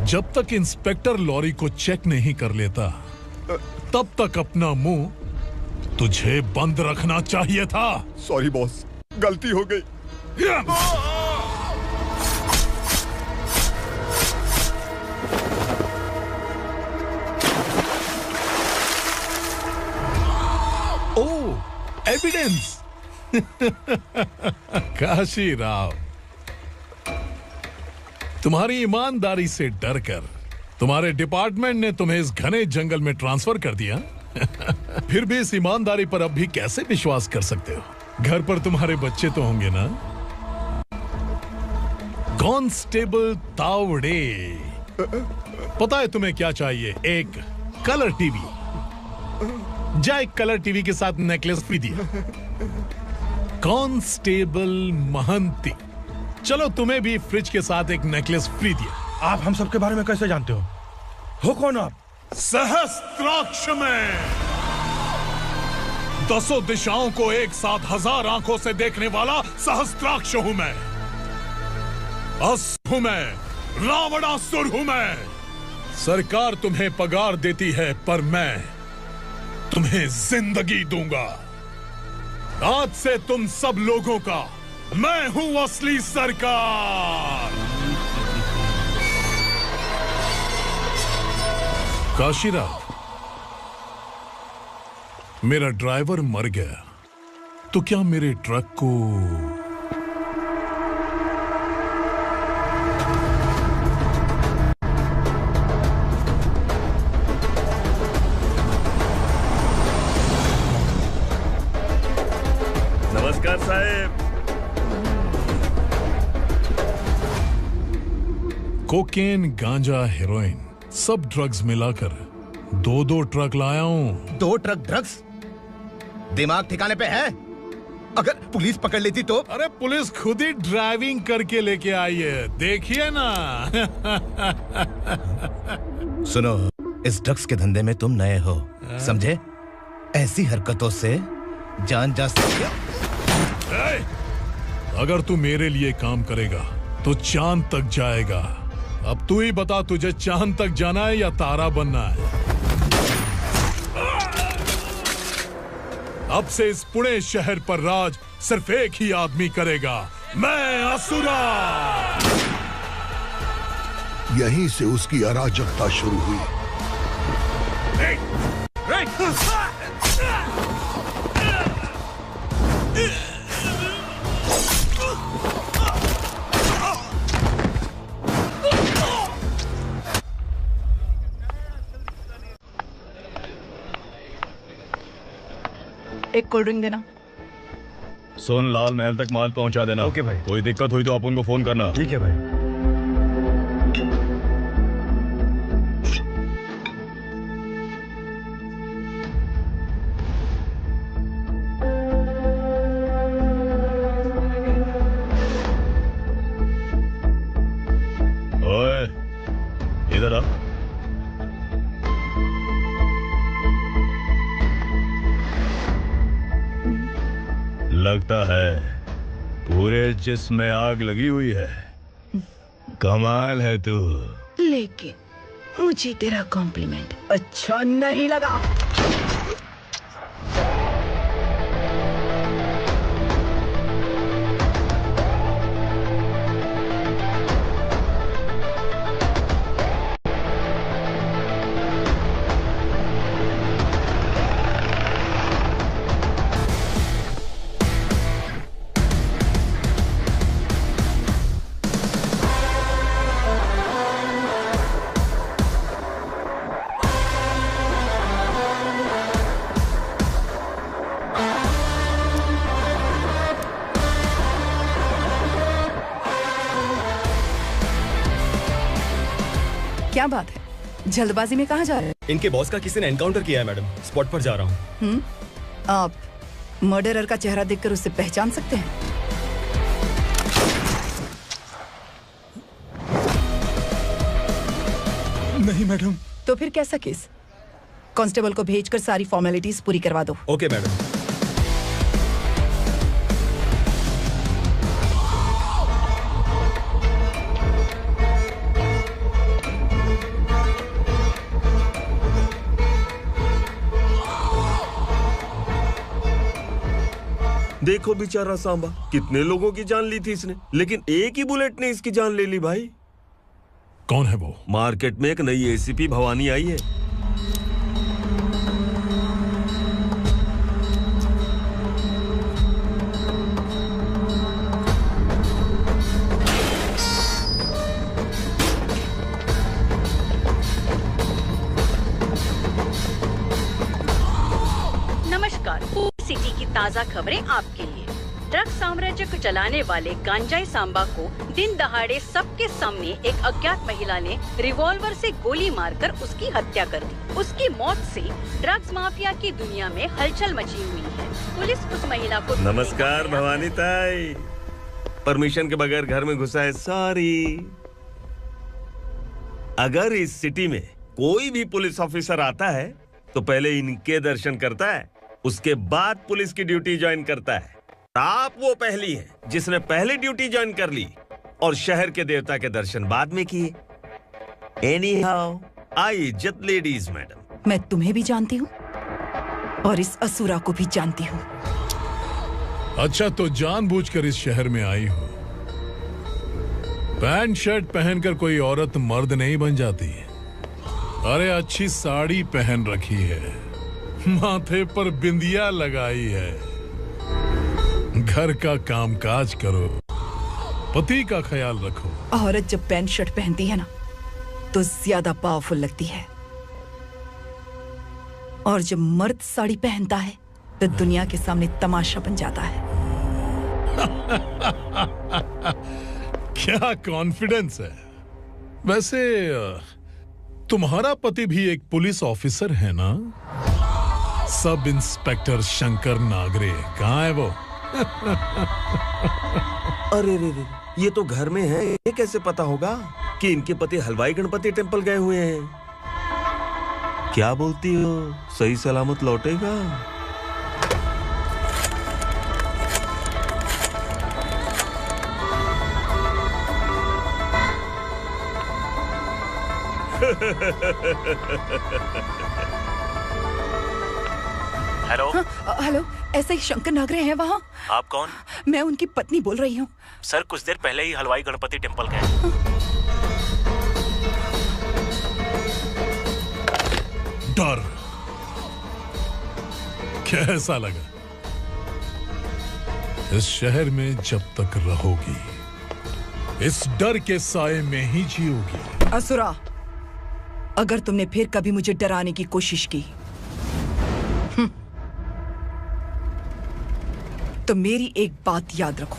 जब तक इंस्पेक्टर लॉरी को चेक नहीं कर लेता तब तक अपना मुंह तुझे बंद रखना चाहिए था। सॉरी बॉस, गलती हो गई। ओह, एविडेंस। काशी राव, तुम्हारी ईमानदारी से डरकर तुम्हारे डिपार्टमेंट ने तुम्हें इस घने जंगल में ट्रांसफर कर दिया। फिर भी इस ईमानदारी पर अब भी कैसे विश्वास कर सकते हो? घर पर तुम्हारे बच्चे तो होंगे ना? कांस्टेबल तावड़े, पता है तुम्हें क्या चाहिए? एक कलर टीवी। जा एक कलर टीवी के साथ नेकलेस फ्री दिया। कांस्टेबल महंती, चलो तुम्हें भी फ्रिज के साथ एक नेकलेस फ्री दिया। आप हम सबके बारे में कैसे जानते हो कौन आप? सहस्त्राक्ष में 10 दिशाओं को एक साथ 1000 आंखों से देखने वाला सहस्त्राक्ष हूं मैं। असुर हूं मैं, रावणासुर हूं मैं। सरकार तुम्हें पगार देती है पर मैं तुम्हें जिंदगी दूंगा। आज से तुम सब लोगों का मैं हूं असली सरकार। काशीराव, मेरा ड्राइवर मर गया तो क्या मेरे ट्रक को नमस्कार साहब। कोकेन, गांजा, हेरोइन सब ड्रग्स मिलाकर 2 ट्रक लाया हूं। 2 ट्रक ड्रग्स? दिमाग ठिकाने पे है? अगर पुलिस पकड़ लेती तो? अरे पुलिस खुद ही ड्राइविंग करके लेके आई है, देखिए ना। सुनो, इस ड्रग्स के धंधे में तुम नए हो, समझे? ऐसी हरकतों से जान जा सकती है। अगर तू मेरे लिए काम करेगा तो चांद तक जाएगा। अब तू ही बता, तुझे चांद तक जाना है या तारा बनना है? अब से इस पुणे शहर पर राज सिर्फ एक ही आदमी करेगा, मैं असुरा। यहीं से उसकी अराजकता शुरू हुई। एक कोल्ड ड्रिंक देना। सोन लाल महल तक माल पहुंचा देना। ओके भाई। कोई दिक्कत हुई तो आप उनको फोन करना। ठीक है भाई। ओए, इधर आ। लगता है पूरे जिस्म में आग लगी हुई है। कमाल है तू। लेकिन मुझे तेरा कॉम्प्लीमेंट अच्छा नहीं लगा। क्या बात है, जल्दबाजी में कहाँ जा रहे हैं? इनके बॉस का किसी ने एनकाउंटर किया है मैडम, स्पॉट पर जा रहा हूँ। आप मर्डरर का चेहरा देखकर उससे पहचान सकते हैं? नहीं मैडम। तो फिर कैसा केस? कांस्टेबल को भेजकर सारी फॉर्मेलिटीज पूरी करवा दो। Okay madam. देखो बेचारा सांबा, कितने लोगों की जान ली थी इसने, लेकिन एक ही बुलेट ने इसकी जान ले ली भाई। कौन है वो? मार्केट में एक नई एसीपी भवानी आई है। नमस्कार। सिटी की ताज़ा खबरें आपके लिए। ड्रग्स साम्राज्य को चलाने वाले गांजाई सांबा को दिन दहाड़े सबके सामने एक अज्ञात महिला ने रिवॉल्वर से गोली मारकर उसकी हत्या कर दी। उसकी मौत से ड्रग्स माफिया की दुनिया में हलचल मची हुई है। पुलिस उस महिला को नमस्कार भवानी ताई, परमिशन के बगैर घर में घुसा है, सॉरी। अगर इस सिटी में कोई भी पुलिस ऑफिसर आता है तो पहले इनके दर्शन करता है, उसके बाद पुलिस की ड्यूटी ज्वाइन करता है। आप वो पहली हैं जिसने पहले ड्यूटी ज्वाइन कर ली और शहर के देवता के दर्शन बाद में किए। एनीहाउ, आई इज्जत लेडीज मैडम। मैं तुम्हें भी जानती हूँ और इस असुरा को भी जानती हूँ। अच्छा, तो जानबूझकर इस शहर में आई हो। पैंट शर्ट पहनकर कोई औरत मर्द नहीं बन जाती। अरे अच्छी साड़ी पहन रखी है, माथे पर बिंदिया लगाई है, घर का कामकाज करो, पति का ख्याल रखो। औरत जब पैंट शर्ट पहनती है ना तो ज्यादा पावरफुल लगती है, और जब मर्द साड़ी पहनता है तो दुनिया के सामने तमाशा बन जाता है। क्या कॉन्फिडेंस है। वैसे तुम्हारा पति भी एक पुलिस ऑफिसर है ना? सब इंस्पेक्टर शंकर नागरे, कहाँ है वो? अरे रे रे, ये तो घर में है, ये कैसे पता होगा कि इनके पति हलवाई गणपति टेम्पल गए हुए हैं? क्या बोलती हो, सही सलामत लौटेगा? हेलो। हेलो, ऐसे ही शंकर नागरे हैं वहाँ? आप कौन? मैं उनकी पत्नी बोल रही हूँ। सर कुछ देर पहले ही हलवाई गणपति टेम्पल गए। डर कैसा लगा? इस शहर में जब तक रहोगी इस डर के साए में ही जियोगी। असुरा, अगर तुमने फिर कभी मुझे डराने की कोशिश की तो मेरी एक बात याद रखो,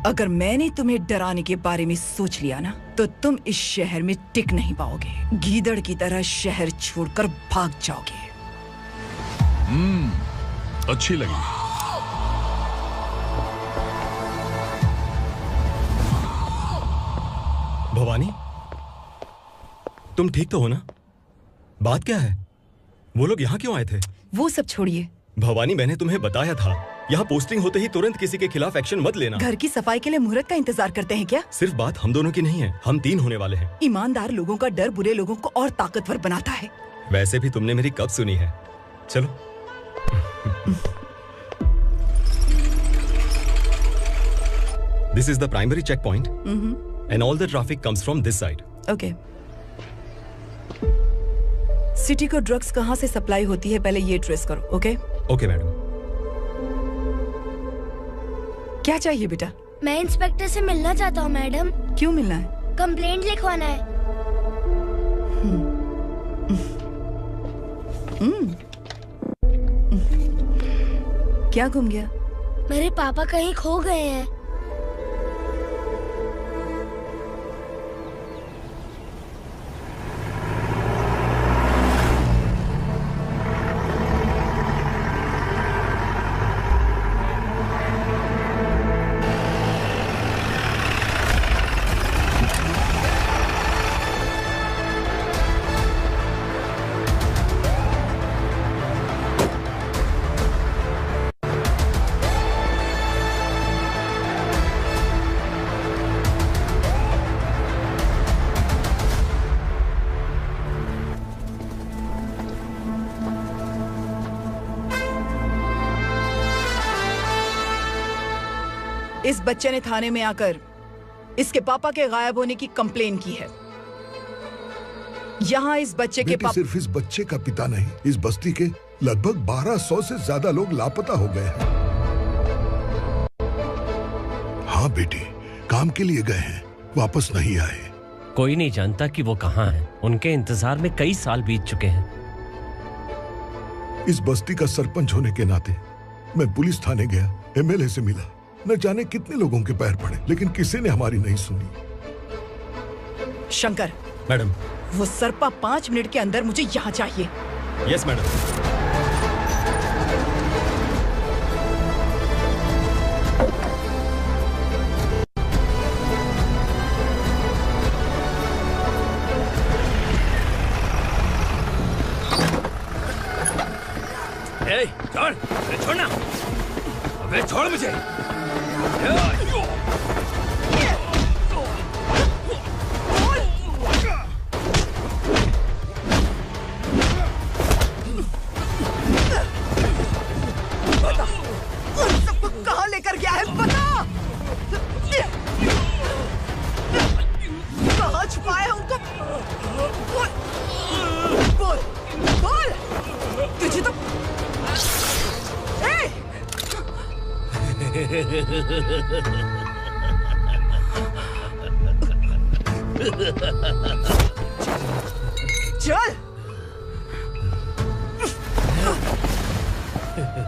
अगर मैंने तुम्हें डराने के बारे में सोच लिया ना तो तुम इस शहर में टिक नहीं पाओगे। गीदड़ की तरह शहर छोड़कर भाग जाओगे। अच्छी लगी। भवानी, तुम ठीक तो हो ना? बात क्या है? वो लोग यहाँ क्यों आए थे? वो सब छोड़िए भवानी, मैंने तुम्हें बताया था यहाँ पोस्टिंग होते ही तुरंत किसी के खिलाफ एक्शन मत लेना। घर की सफाई के लिए मुहूर्त का इंतजार करते हैं क्या? सिर्फ बात हम दोनों की नहीं है, हम 3 होने वाले हैं। ईमानदार लोगों का डर बुरे लोगों को और ताकतवर बनाता है। वैसे भी तुमने मेरी कब सुनी है। चलो। This is the primary checkpoint, and all the traffic comes from this side. Okay. City को ड्रग्स कहाँ से सप्लाई होती है पहले ये ट्रेस करो, ओके? Okay madam. क्या चाहिए बेटा? मैं इंस्पेक्टर से मिलना चाहता हूँ मैडम। क्यों मिलना है? कंप्लेंट लिखवाना है। क्या गुम गया? मेरे पापा कहीं खो गए हैं। इस बच्चे ने थाने में आकर इसके पापा के गायब होने की कंप्लेन की है। यहाँ इस बच्चे के पापा सिर्फ इस बच्चे का पिता नहीं, इस बस्ती के लगभग 1200 से ज्यादा लोग लापता हो गए हैं। हाँ बेटी, काम के लिए गए हैं, वापस नहीं आए। कोई नहीं जानता कि वो कहाँ हैं। उनके इंतजार में कई साल बीत चुके हैं। इस बस्ती का सरपंच होने के नाते मैं पुलिस थाने गया, एमएलए से मिला, न जाने कितने लोगों के पैर पड़े, लेकिन किसी ने हमारी नहीं सुनी। शंकर। मैडम। वो सरपा 5 मिनट के अंदर मुझे यहाँ चाहिए। Yes madam. छोड़, अरे छोड़ना, अबे छोड़ मुझे। सबको कहाँ लेकर गया है बता। कहाँ छुपाया है उनको? बोल, बोल। तुझे तो चल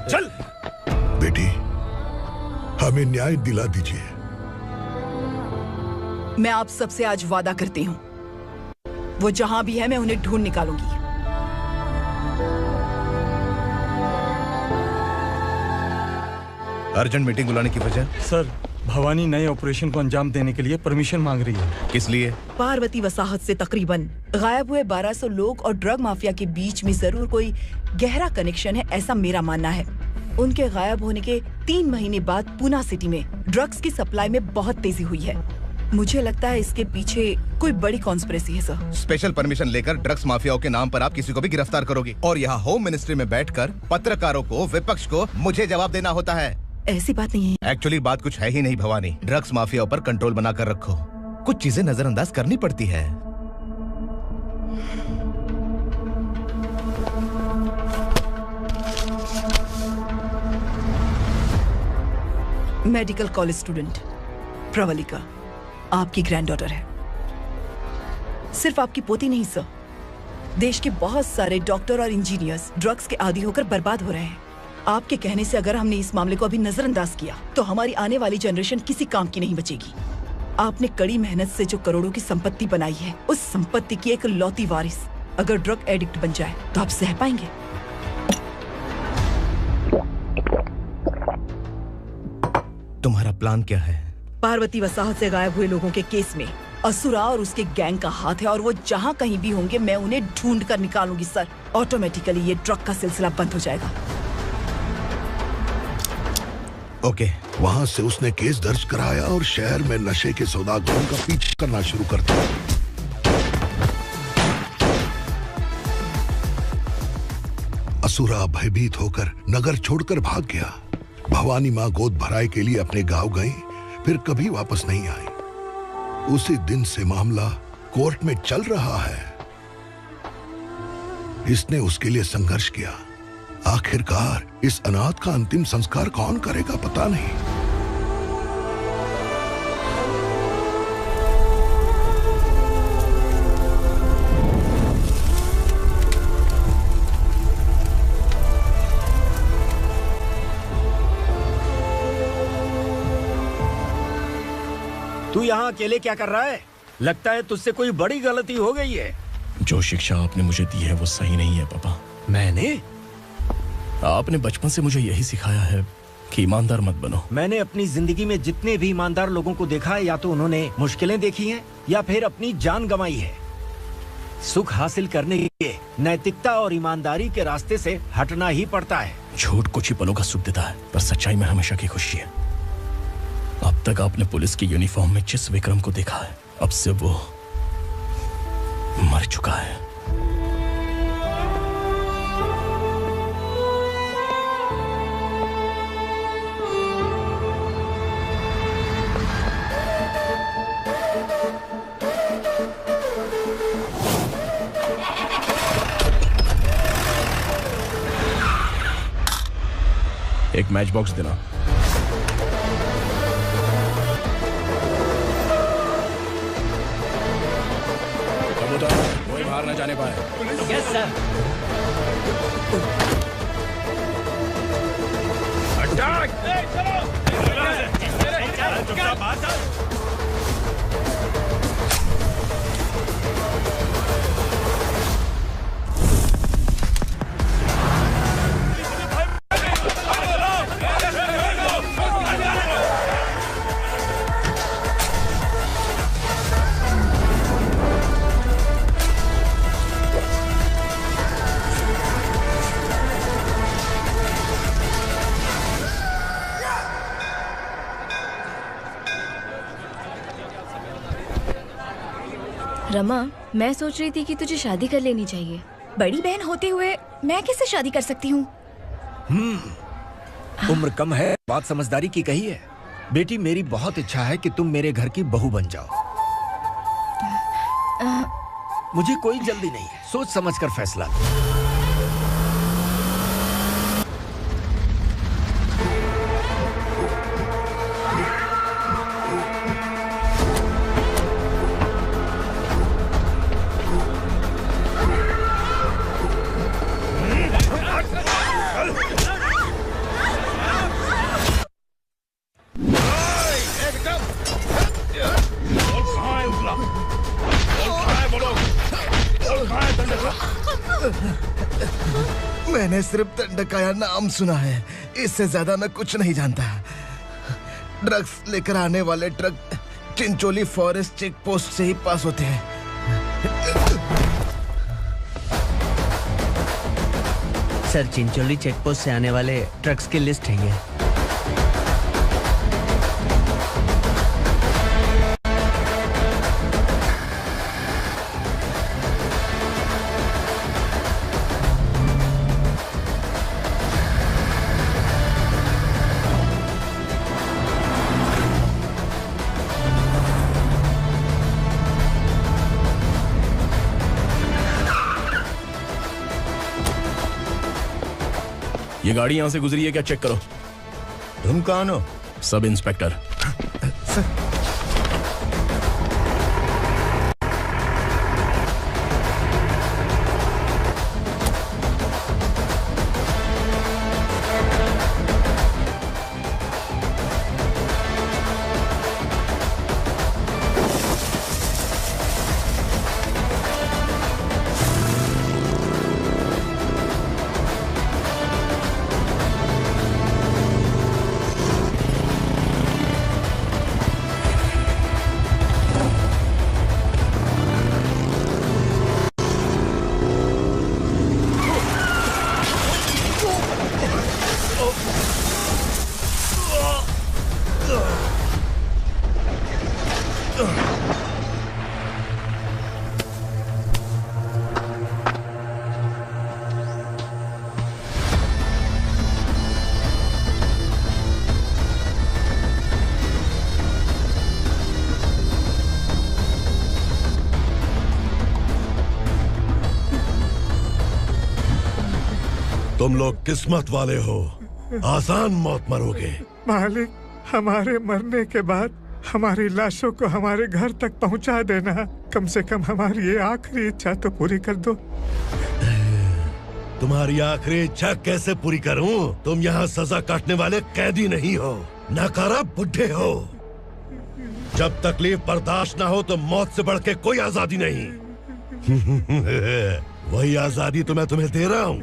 चल बेटी, हमें न्याय दिला दीजिए। मैं आप सबसे आज वादा करती हूँ, वो जहां भी है मैं उन्हें ढूंढ निकालूंगी। अर्जेंट मीटिंग बुलाने की वजह? सर, भवानी नए ऑपरेशन को अंजाम देने के लिए परमिशन मांग रही है। किस लिए? पार्वती वसाहत से तकरीबन गायब हुए 1200 लोग और ड्रग माफिया के बीच में जरूर कोई गहरा कनेक्शन है, ऐसा मेरा मानना है। उनके गायब होने के 3 महीने बाद पूना सिटी में ड्रग्स की सप्लाई में बहुत तेजी हुई है। मुझे लगता है इसके पीछे कोई बड़ी कॉन्स्पिरेसी है सर। स्पेशल परमिशन लेकर ड्रग्स माफियाओं के नाम पर आप किसी को भी गिरफ्तार करोगे और यहाँ होम मिनिस्ट्री में बैठकर पत्रकारों को, विपक्ष को मुझे जवाब देना होता है। ऐसी बात नहीं है। एक्चुअली बात कुछ है ही नहीं भवानी। ड्रग्स माफियाओं पर कंट्रोल बनाकर रखो, कुछ चीजें नजरअंदाज करनी पड़ती है। मेडिकल कॉलेज स्टूडेंट प्रवलिका आपकी ग्रैंडडॉटर है। सिर्फ आपकी पोती नहीं सर, देश के बहुत सारे डॉक्टर और इंजीनियर्स ड्रग्स के आदी होकर बर्बाद हो रहे हैं। आपके कहने से अगर हमने इस मामले को अभी नजरअंदाज किया तो हमारी आने वाली जनरेशन किसी काम की नहीं बचेगी। आपने कड़ी मेहनत से जो करोड़ों की संपत्ति बनाई है, उस संपत्ति की एक लौती वारिस अगर ड्रग एडिक्ट बन जाए तो आप सह पाएंगे? तुम्हारा प्लान क्या है? पार्वती वसाहत से गायब हुए लोगों के केस में असुरा और उसके गैंग का हाथ है और वो जहाँ कहीं भी होंगे मैं उन्हें ढूंढ कर निकालूंगी सर। ऑटोमेटिकली ये ड्रग का सिलसिला बंद हो जाएगा। ओके। वहाँ से उसने केस दर्ज कराया और शहर में नशे के सौदागरों का पीछा करना शुरू कर दिया। असुरा भयभीत होकर नगर छोड़कर भाग गया। भवानी माँ गोद भराई के लिए अपने गांव गई, फिर कभी वापस नहीं आई। उसी दिन से मामला कोर्ट में चल रहा है। इसने उसके लिए संघर्ष किया। आखिरकार इस अनाथ का अंतिम संस्कार कौन करेगा पता नहीं। तू यहाँ अकेले क्या कर रहा है? लगता है तुझसे कोई बड़ी गलती हो गई है। जो शिक्षा आपने मुझे दी है वो सही नहीं है पापा। मैंने? आपने बचपन से मुझे यही सिखाया है कि ईमानदार मत बनो। मैंने अपनी जिंदगी में जितने भी ईमानदार लोगों को देखा है, या तो उन्होंने मुश्किलें देखी हैं या फिर अपनी जान गंवाई है। सुख हासिल करने के लिए नैतिकता और ईमानदारी के रास्ते से हटना ही पड़ता है। झूठ कुछ ही पलों का सुख देता है, पर सच्चाई में हमेशा की खुशी है। अब तक आपने पुलिस की यूनिफॉर्म में जिस विक्रम को देखा है, अब से वो मर चुका है। एक मैच बॉक्स देना। कोई बाहर न जाने पाए। Yes sir. रमा, मैं सोच रही थी कि तुझे शादी कर लेनी चाहिए। बड़ी बहन होते हुए मैं कैसे शादी कर सकती हूँ? उम्र कम है, बात समझदारी की कही है। बेटी, मेरी बहुत इच्छा है कि तुम मेरे घर की बहू बन जाओ। मुझे कोई जल्दी नहीं है, सोच समझकर फैसला लो। मैंने सिर्फ दंडकाया नाम सुना है, इससे ज्यादा मैं कुछ नहीं जानता। ड्रग्स लेकर आने वाले truck Chincholi forest check post से ही पास होते हैं। सर, चिंचोली चेक पोस्ट से आने वाले ट्रक्स की लिस्ट है ये। ये गाड़ी यहां से गुजरी है क्या, चेक करो। तुम कौन हो? Sub inspector. तुम लोग किस्मत वाले हो, आसान मौत मरोगे। मालिक, हमारे मरने के बाद हमारी लाशों को हमारे घर तक पहुंचा देना। कम से कम हमारी ये आखिरी इच्छा तो पूरी कर दो। तुम्हारी आखिरी इच्छा कैसे पूरी करूं? तुम यहाँ सजा काटने वाले कैदी नहीं हो, नकारा बुढ़े हो। जब तकलीफ बर्दाश्त ना हो तो मौत से बढ़ के कोई आजादी नहीं। वही आजादी तो मैं तुम्हें दे रहा हूँ।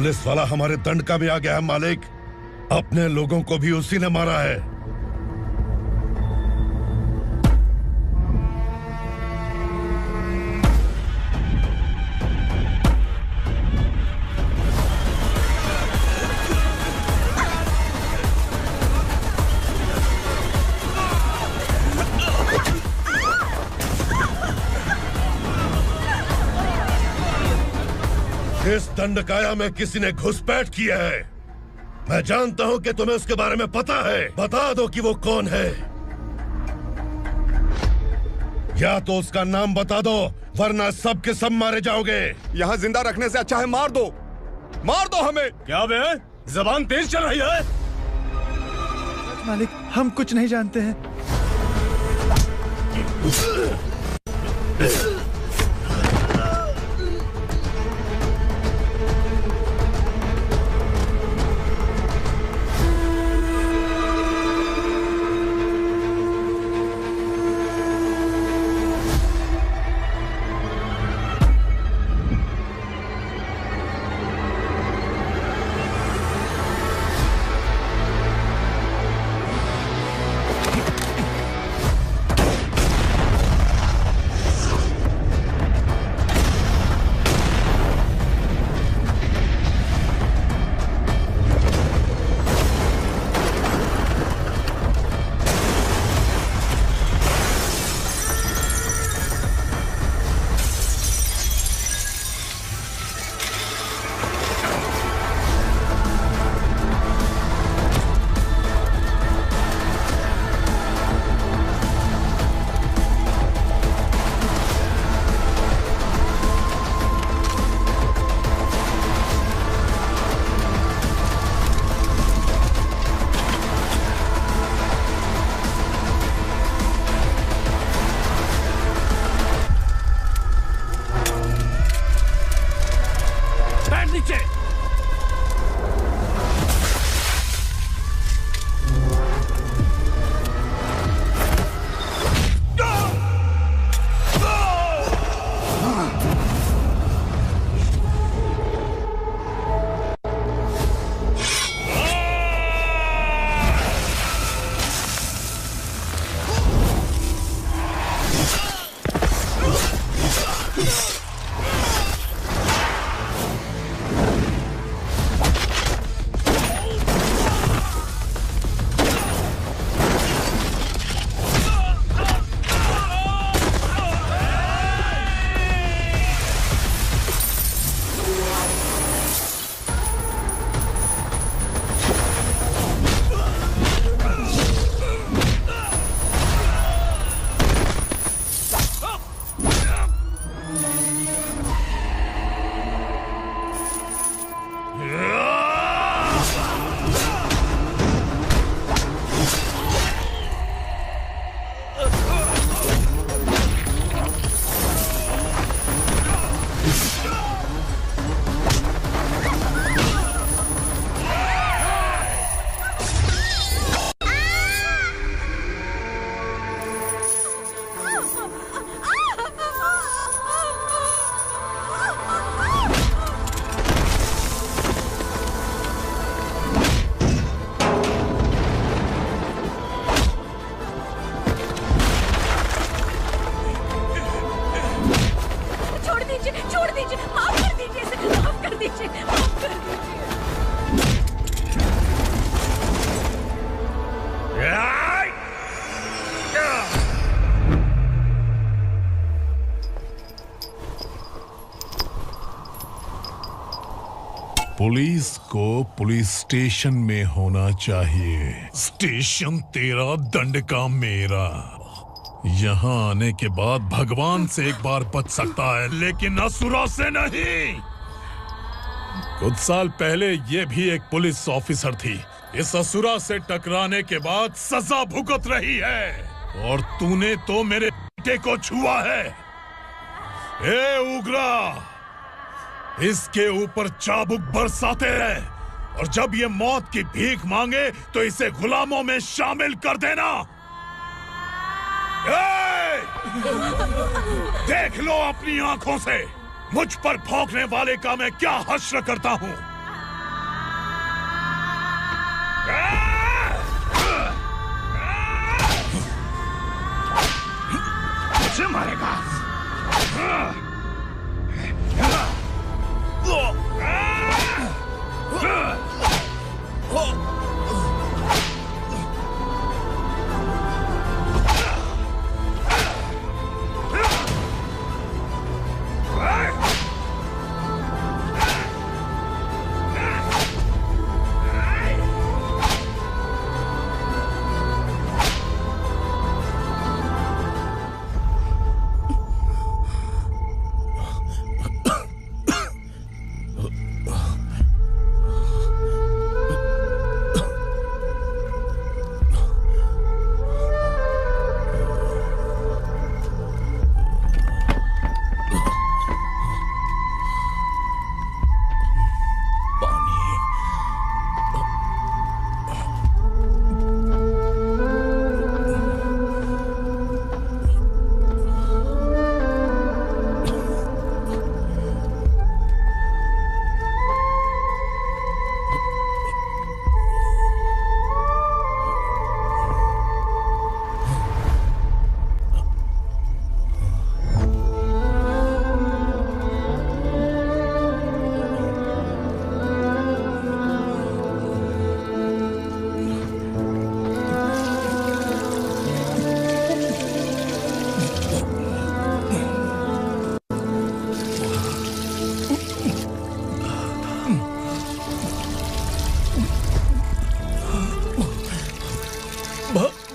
पुलिस वाला हमारे दंडका में आ गया है मालिक। अपने लोगों को भी उसी ने मारा है। इस दंडकाया में किसी ने घुसपैठ किया है। मैं जानता हूं कि तुम्हें उसके बारे में पता है। बता दो कि वो कौन है, या तो उसका नाम बता दो, वरना सब के सब मारे जाओगे। यहाँ जिंदा रखने से अच्छा है मार दो हमें। क्या बे, जबान तेज चल रही है? मालिक, हम कुछ नहीं जानते हैं। पुलिस को पुलिस स्टेशन में होना चाहिए। स्टेशन तेरा, दंडका मेरा। यहाँ आने के बाद भगवान से एक बार बच सकता है, लेकिन असुरा से नहीं। कुछ साल पहले ये भी एक पुलिस ऑफिसर थी। इस असुरा से टकराने के बाद सजा भुगत रही है, और तूने तो मेरे बेटे को छुआ है। ए उग्रा, इसके ऊपर चाबुक बरसाते रहे, और जब ये मौत की भीख मांगे तो इसे गुलामों में शामिल कर देना। देख लो अपनी आंखों से मुझ पर भौंकने वाले का मैं क्या हश्र करता हूँ।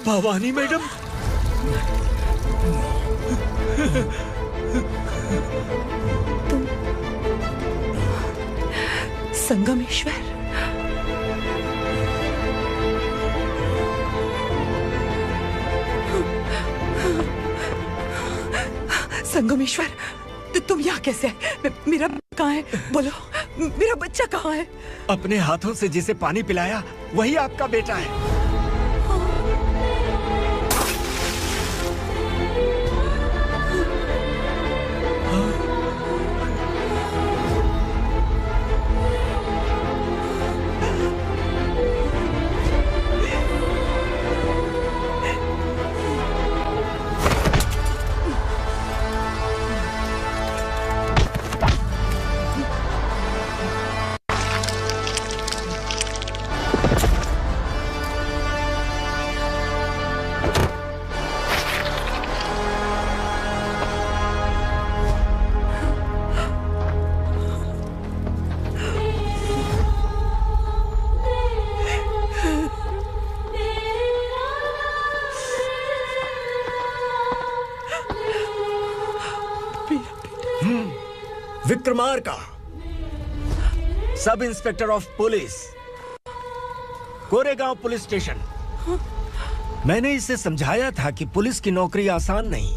भवानी मैडम, संगमेश्वर, संगमेश्वर, तुम यहाँ कैसे आए? मेरा कहाँ है? बोलो, मेरा बच्चा कहाँ है? अपने हाथों से जिसे पानी पिलाया वही आपका बेटा है। Vikramarka, sub inspector of police, Koregaon police station. मैंने इसे समझाया था कि पुलिस की नौकरी आसान नहीं।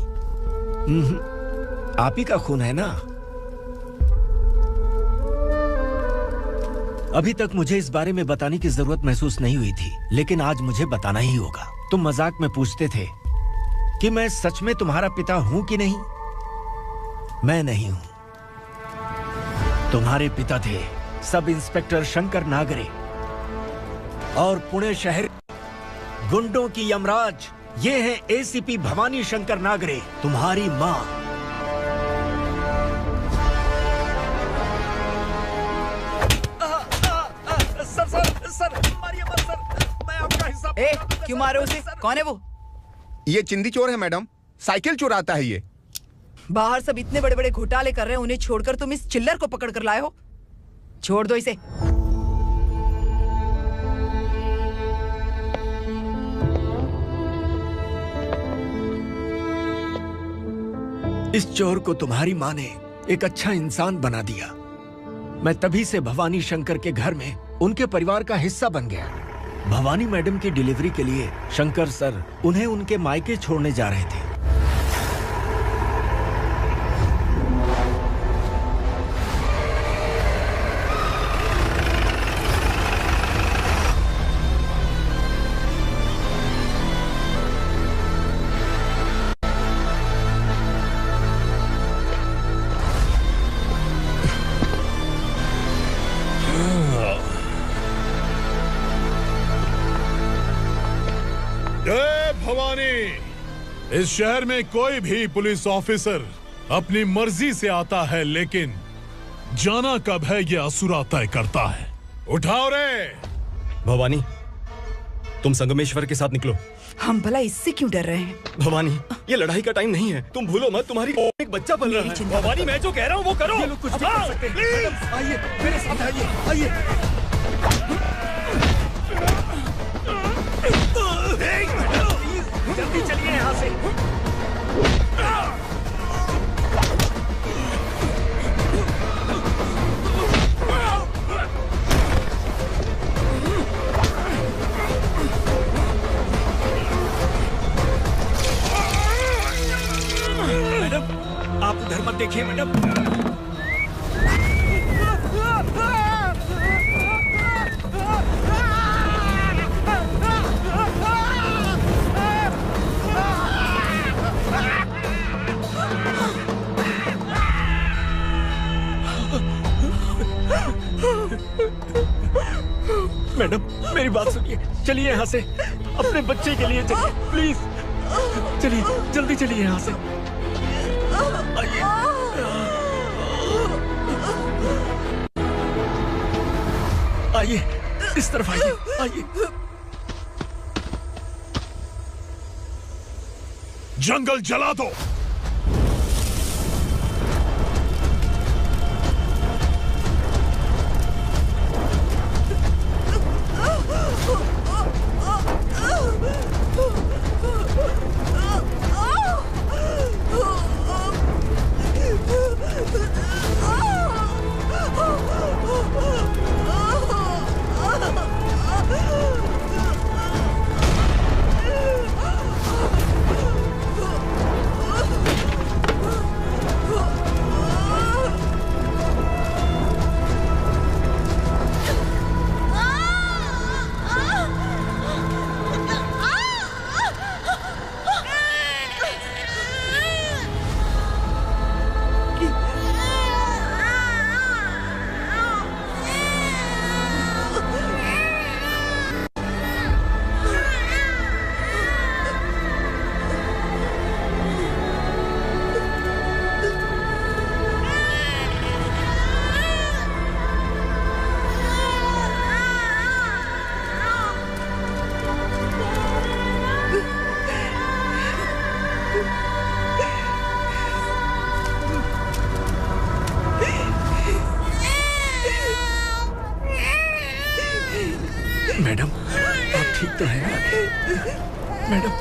आप ही का खून है ना? अभी तक मुझे इस बारे में बताने की जरूरत महसूस नहीं हुई थी, लेकिन आज मुझे बताना ही होगा। तुम मजाक में पूछते थे कि मैं सच में तुम्हारा पिता हूं कि नहीं। मैं नहीं हूं। तुम्हारे पिता थे सब इंस्पेक्टर शंकर नागरे और पुणे शहर गुंडों की यमराज ये हैं एसीपी भवानी शंकर नागरे, तुम्हारी मां। सर, मारिए मत सर, मैं आपका हिस्सा। क्यों मारे उसे? कौन है वो? ये चिंदी चोर है मैडम, साइकिल चुराता है ये। बाहर सब इतने बड़े बड़े घोटाले कर रहे हैं, उन्हें छोड़कर तुम इस चिल्लर को पकड़ कर लाए हो। छोड़ दो इसे। इस चोर को तुम्हारी मां ने एक अच्छा इंसान बना दिया। मैं तभी से भवानी शंकर के घर में उनके परिवार का हिस्सा बन गया। भवानी मैडम की डिलीवरी के लिए शंकर सर उन्हें उनके मायके छोड़ने जा रहे थे। इस शहर में कोई भी पुलिस ऑफिसर अपनी मर्जी से आता है, लेकिन जाना कब है ये असुरा तय करता है। उठाओ रे, भवानी, तुम संगमेश्वर के साथ निकलो। हम भला इससे क्यों डर रहे हैं? भवानी, ये लड़ाई का टाइम नहीं है। तुम भूलो मत, तुम्हारी एक बच्चा पल रहा है। भवानी, मैं जो कह रहा हूँ वो करो। ये लोग कुछ भी कर सकते हैं। आइए मेरे साथ आइए, आइए। जल्दी चलिए यहाँ से। मैडम, आप उधर मत देखिए मैडम। मैडम, मेरी बात सुनिए। चलिए यहाँ से, अपने बच्चे के लिए चलिए, प्लीज। चलिए, जल्दी चलिए यहाँ से। आइए। आइए, इस तरफ आइए, आइए। जंगल जला दो। मैडम, आप ठीक तो हैं? मैडम,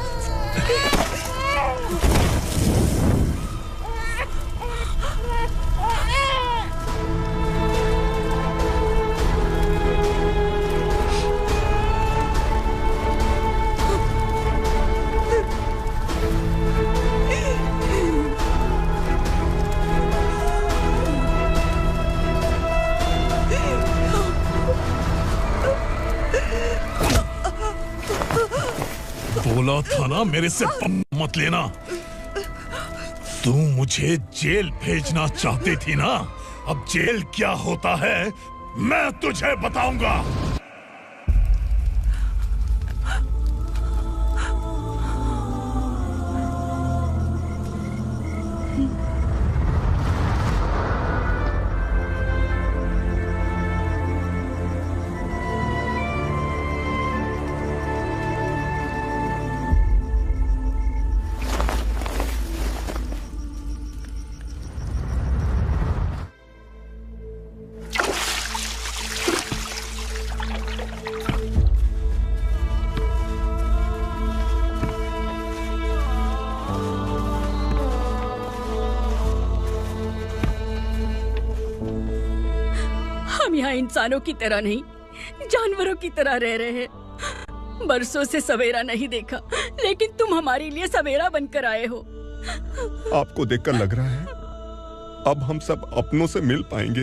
बोला था ना मेरे से मत लेना। तू मुझे जेल भेजना चाहती थी ना, अब जेल क्या होता है मैं तुझे बताऊंगा। हम यहाँ इंसानों की तरह नहीं, जानवरों की तरह रह रहे हैं। बरसों से सवेरा नहीं देखा, लेकिन तुम हमारे लिए सवेरा बनकर आए हो। आपको देखकर लग रहा है अब हम सब अपनों से मिल पाएंगे।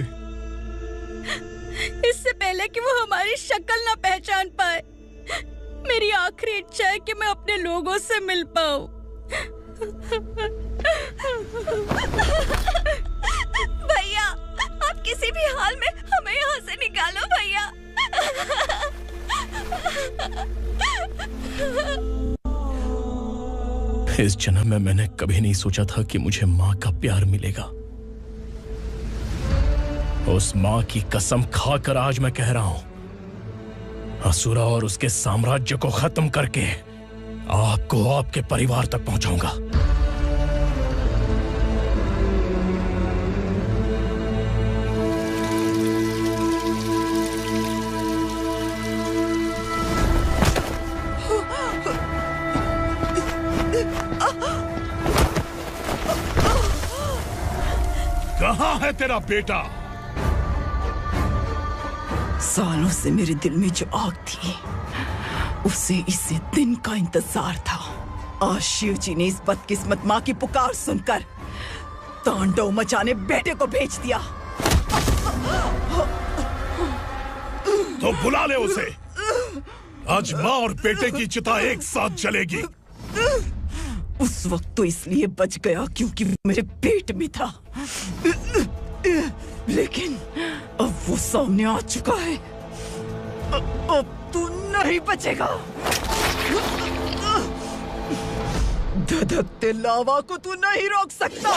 इससे पहले कि वो हमारी शक्ल ना पहचान पाए, मेरी आखिरी इच्छा है कि मैं अपने लोगों से मिल पाऊं। भैया, आप किसी भी हाल में हमें यहाँ से निकालो भैया। इस जन्म में मैंने कभी नहीं सोचा था कि मुझे माँ का प्यार मिलेगा। उस माँ की कसम खाकर आज मैं कह रहा हूं, असुरा और उसके साम्राज्य को खत्म करके आपको आपके परिवार तक पहुंचाऊंगा। कहाँ है तेरा बेटा? सालों से मेरे दिल में जो आग थी, उसे इसी दिन का इंतजार था। आज शिव जी ने इस बदकिस्मत माँ की पुकार सुनकर तांडव मचाने बेटे को भेज दिया। तो बुला ले उसे। आज माँ और बेटे की चिता एक साथ जलेगी। उस वक्त तो इसलिए बच गया क्योंकि वो मेरे पेट में था, लेकिन अब वो सामने आ चुका है। अब तू नहीं बचेगा। धधकते लावा को तू नहीं रोक सकता।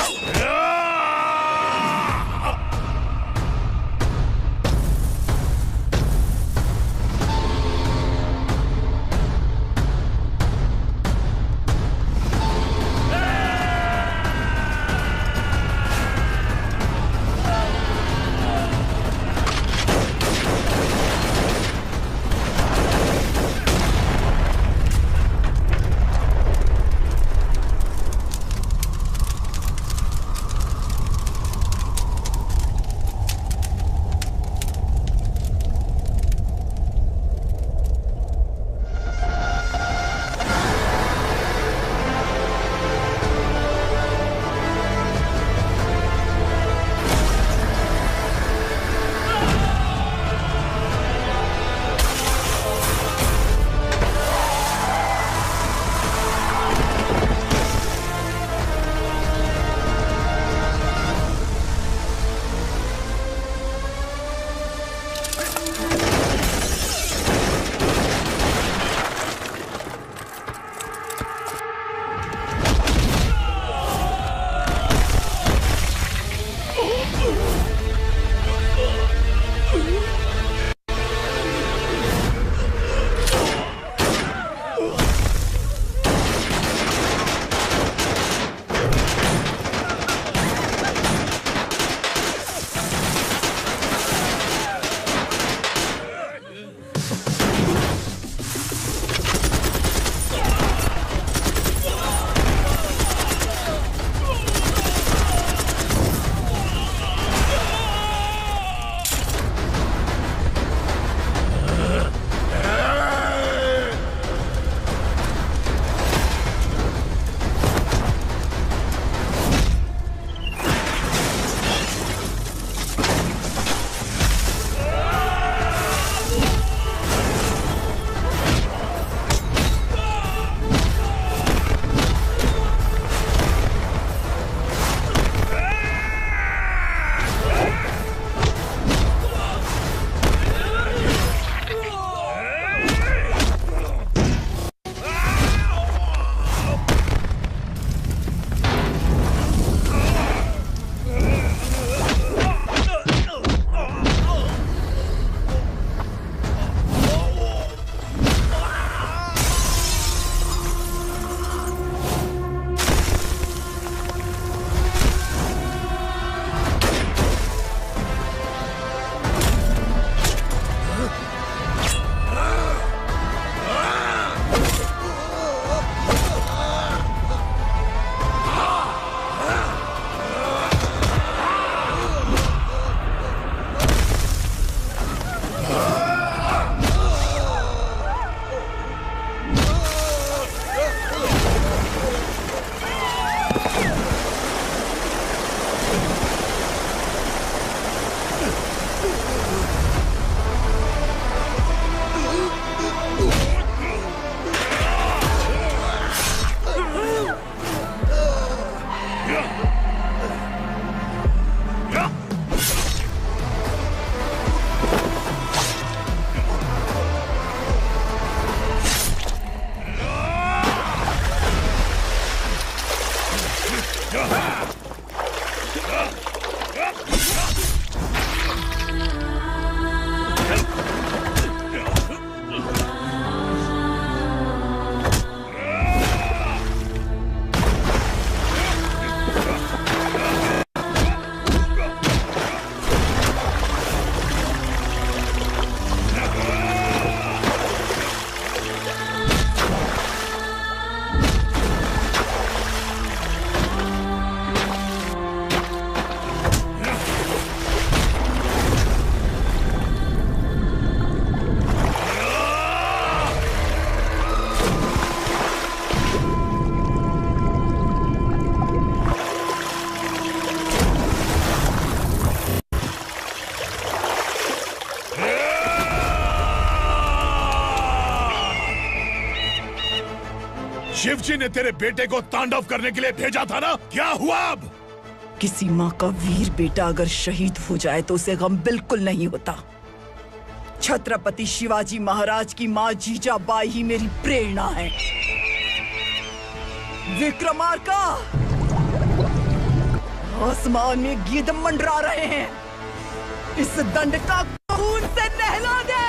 शिवजी ने तेरे बेटे को तांडव करने के लिए भेजा था ना, क्या हुआ अब? किसी माँ का वीर बेटा अगर शहीद हो जाए तो उसे गम बिल्कुल नहीं होता। छत्रपति शिवाजी महाराज की माँ जीजाबाई ही मेरी प्रेरणा है। विक्रमार्का, आसमान में गीत मंडरा रहे हैं। इस दंड का खून से नहला दे।